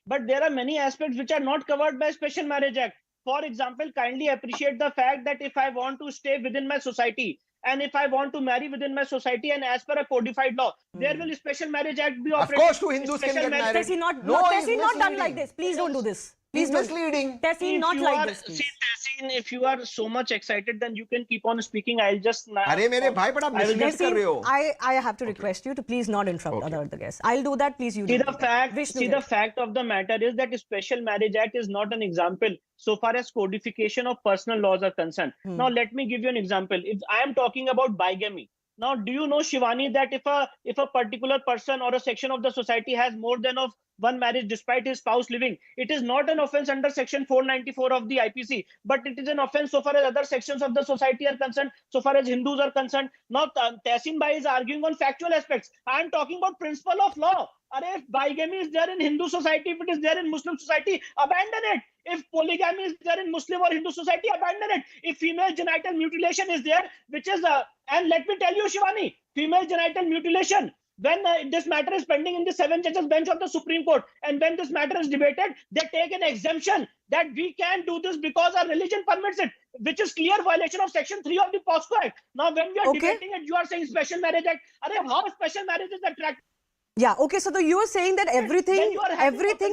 But there are many aspects which are not covered by Special Marriage Act. For example, kindly appreciate the fact that if I want to stay within my society and if I want to marry within my society and as per a codified law, there will Special Marriage Act be operated. Of course, two Hindus can Special get marriage- married. Tessie, not it's done like misleading. this. Please don't do this. He's Please don't. misleading. Tessie, If not you like are- this. Please. See, Tehsin, if you are so much excited, then you can keep on speaking. I'll just. अरे मेरे भाई बड़ा mislead Tessie, कर रहे हो. I have to request you to please not interrupt other guests. I'll do that. Please, you See do the that. fact. Vishnu, See yes. the fact of the matter is that Special Marriage Act is not an example so far as codification of personal laws are concerned. Now let me give you an example. If I am talking about bigamy. Now, do you know, Shivani, that if a particular person or a section of the society has more than of one marriage despite his spouse living, it is not an offense under section 494 of the IPC, but it is an offense so far as other sections of the society are concerned, so far as Hindus are concerned. Now, Tehsin Bhai is arguing on factual aspects. I am talking about principle of law. If bigamy is there in Hindu society, if it is there in Muslim society, abandon it. If polygamy is there in Muslim or Hindu society, abandon it. If female genital mutilation is there, which is, and let me tell you, Shivani, female genital mutilation, when this matter is pending in the 7 judges bench of the Supreme Court, and when this matter is debated, they take an exemption that we can do this because our religion permits it, which is clear violation of section 3 of the POSCO Act. Now, when we are debating it, you are saying Special Marriage Act. How special marriage is attractive? Yeah, okay, so you are saying that everything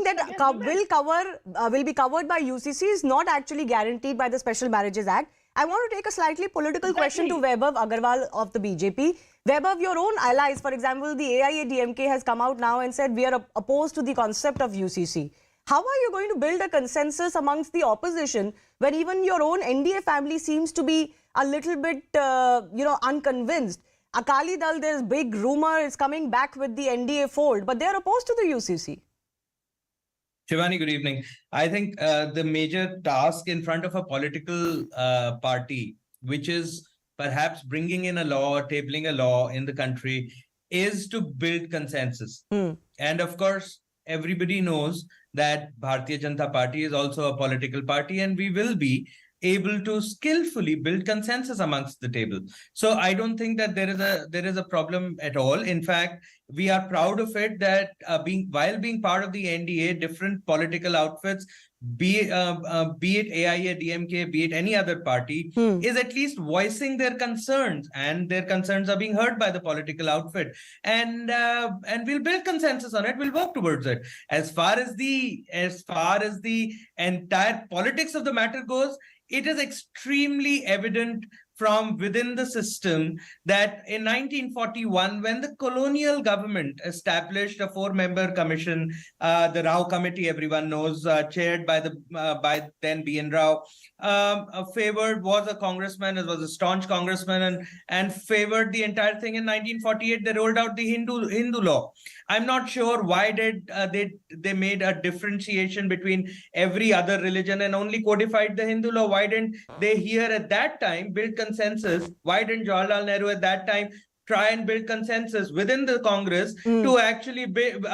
that will be covered by UCC is not actually guaranteed by the Special Marriages Act. I want to take a slightly political question to Vaibhav Agarwal of the BJP. Vaibhav, your own allies, for example, the AIADMK has come out now and said we are opposed to the concept of UCC. How are you going to build a consensus amongst the opposition when even your own NDA family seems to be a little bit, unconvinced? Akali Dal, there's big rumor it's coming back with the NDA fold, but they're opposed to the UCC. Shivani, good evening. I think the major task in front of a political party, which is perhaps bringing in a law or tabling a law in the country, is to build consensus. And of course, everybody knows that Bharatiya Janata Party is also a political party, and we will be able to skillfully build consensus amongst the table. So I don't think that there is a problem at all. In fact, we are proud of it that while being part of the NDA, different political outfits, be it AIADMK, be it any other party, is at least voicing their concerns, and their concerns are being heard by the political outfit. And we'll build consensus on it. We'll work towards it. As far as the entire politics of the matter goes, it is extremely evident from within the system that in 1941, when the colonial government established a 4-member commission, the Rao Committee, everyone knows, chaired by then B.N. Rao, favored, was a congressman, was a staunch congressman, and favored the entire thing. In 1948, they rolled out the Hindu law. I'm not sure why did they made a differentiation between every other religion and only codified the Hindu law. Why didn't they here at that time build consensus? Why didn't Jawaharlal Nehru at that time try and build consensus within the Congress to actually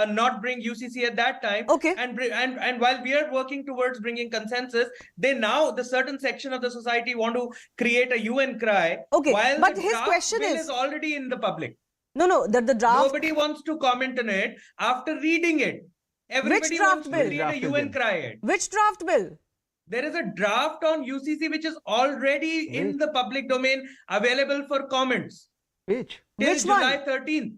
not bring UCC at that time? Okay. And while we are working towards bringing consensus, the certain section of the society want to create a UN cry. Okay, while but the his draft question bill is already in the public. No, the draft. Nobody wants to comment on it after reading it. Everybody wants to read a UN cry. Which draft bill? There is a draft on UCC which is already in the public domain, available for comments. Which? Till July 13th.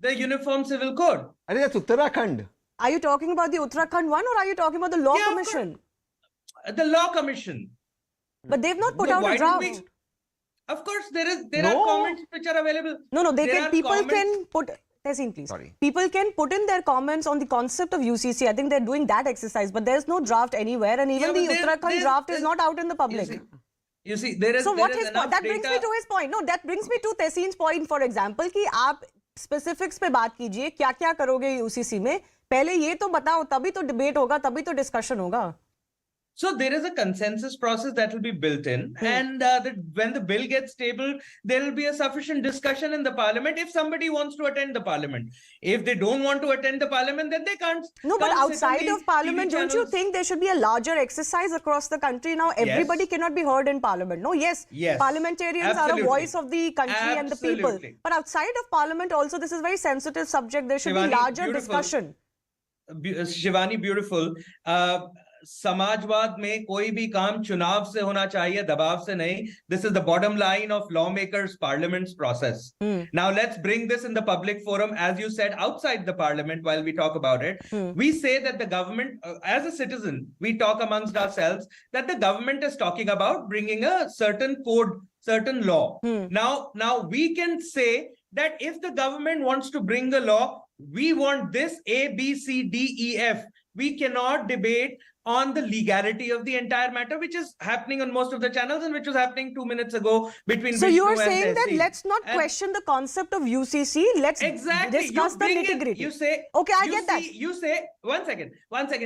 The Uniform Civil Code. That's Uttarakhand. Are you talking about the Uttarakhand one, or are you talking about the Law Commission? The Law Commission. But they've not put out a draft. Of course, there are comments which are available. No, people can put. Tehsin, please. Sorry. People can put in their comments on the concept of UCC. I think they're doing that exercise, but there's no draft anywhere, and even the Uttarakhand draft is not out in the public. You see, there is. So there what is his point? That brings me to his point. No, that brings me to Tehsin's point. For example, कि आप specifics पे बात कीजिए, क्या क्या करोगे UCC में, पहले ये तो बताओ, तभी तो डिबेट होगा, तभी तो डिस्कशन होगा. So there is a consensus process that will be built in, and when the bill gets tabled, there will be a sufficient discussion in the parliament if somebody wants to attend the parliament. If they don't want to attend the parliament, then they can't. No, but outside of parliament, TV don't you think there should be a larger exercise across the country now? Everybody cannot be heard in parliament. No, yes, parliamentarians are a voice of the country and the people. But outside of parliament also, this is a very sensitive subject. There should be larger discussion. Shivani, beautiful. समाजवाद में कोई भी काम चुनाव से होना चाहिए, दबाव से नहीं. This is the bottom line of lawmakers' parliament's process. Now let's bring this in the public forum, as you said, outside the parliament while we talk about it. We say that the government, as a citizen, we talk amongst ourselves that the government is talking about bringing a certain code, certain law. Now we can say that if the government wants to bring a law, we want this A, B, C, D, E, F. We cannot debate on the legality of the entire matter, which is happening on most of the channels and which was happening 2 minutes ago between So Vishnu you are and saying that SC. let's not question the concept of UCC. Let's discuss the nitty-gritty. You say, okay, I get that. You say, one second,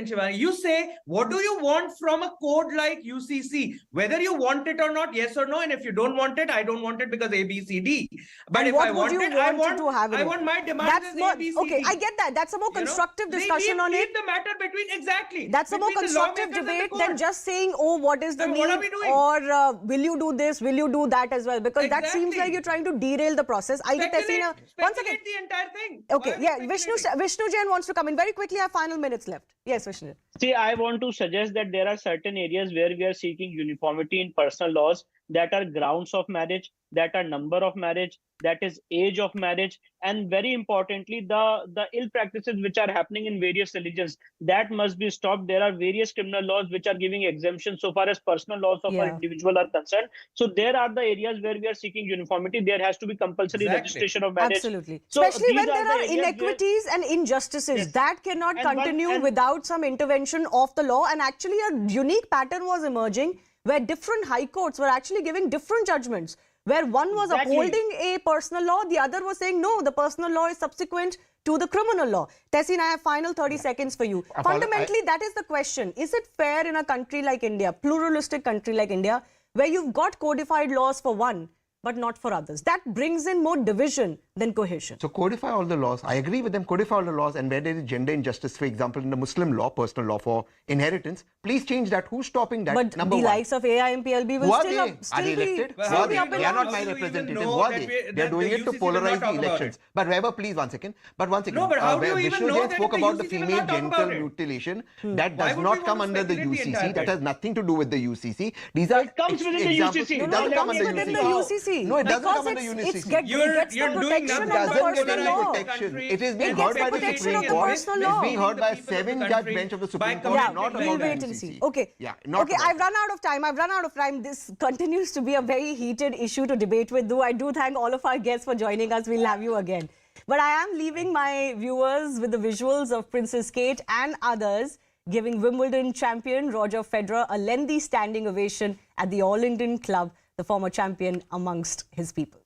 Shivani. You say, what do you want from a code like UCC? Whether you want it or not, yes or no. And if you don't want it, I don't want it because A, B, C, D. But and if I want it, I want my demand that's as more, A, B, C, okay, D. I get that. That's a more constructive discussion on leave it. the matter between, exactly. That's a more constructive debate than just saying, oh, what is the need, what are we doing? or will you do this, will you do that as well? Because that seems like you're trying to derail the process. I'll get Tessina. One second. The entire thing. Okay, yeah, Vishnu Jain wants to come in. Very quickly, I have final minutes left. Yes, Vishnu. See, I want to suggest that there are certain areas where we are seeking uniformity in personal laws that are grounds of marriage, that are number of marriage, that is age of marriage, and very importantly, the ill practices which are happening in various religions, that must be stopped. There are various criminal laws which are giving exemptions so far as personal laws of an individual are concerned. So there are the areas where we are seeking uniformity. There has to be compulsory registration of marriage. Absolutely. So especially when there are the inequities and injustices. That cannot continue without some intervention of the law. And actually a unique pattern was emerging where different high courts were actually giving different judgments, where one was upholding a personal law, the other was saying, no, the personal law is subsequent to the criminal law. Tessin, I have final 30 seconds for you. Fundamentally, that is the question. Is it fair in a country like India, pluralistic country like India, where you've got codified laws for one, but not for others? That brings in more division than cohesion. So codify all the laws. I agree with them. Codify all the laws. And where there is gender injustice, for example, in the Muslim law, personal law for inheritance, please change that. Who's stopping that? But the likes of AIMPLB will still be up in They are not my representative. Who are they? They are doing it to polarize the elections. But Weber, please, one second. No, but how do you even Vishnu know Jain that spoke the about the UCC will female not talk genital about it? mutilation. That Why does would not we come want to under the speculate the UCC. entire That has bit? nothing to do with the UCC. These are comes within the examples. UCC. It doesn't come under within the UCC. UCC. No, it doesn't Because come under it's UCC. gets the protection of the personal law. It is being It heard gets by the the protection Supreme of the Court. personal It's law. being heard by a 7-judge bench of the Supreme Court, not about we'll the wait and UCC. see. Okay. Yeah, Okay, I've run out of time. This continues to be a very heated issue to debate with. Though I do thank all of our guests for joining us. We'll have you again. But I am leaving my viewers with the visuals of Princess Kate and others giving Wimbledon champion Roger Federer a lengthy standing ovation at the All Indian Club, the former champion amongst his people.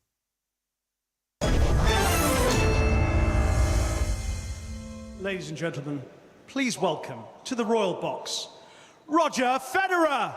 Ladies and gentlemen, please welcome to the Royal Box, Roger Federer.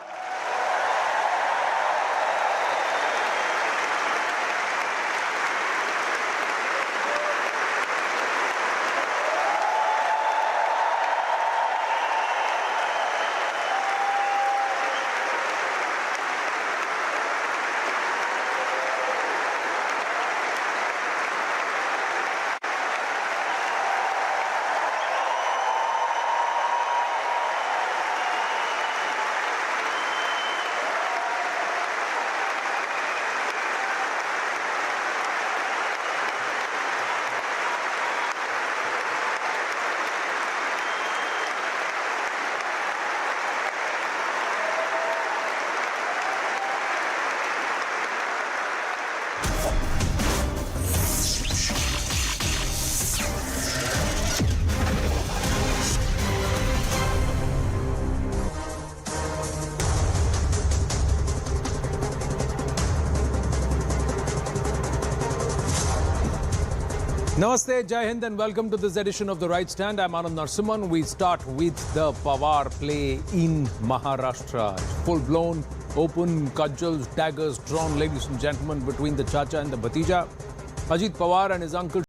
Namaste, Jai Hind, and welcome to this edition of The Right Stand. I'm Anand Narsimhan. We start with the Pawar play in Maharashtra. Full-blown, open cudgels, daggers drawn, ladies and gentlemen, between the Chacha and the Bhatija. Ajit Pawar and his uncle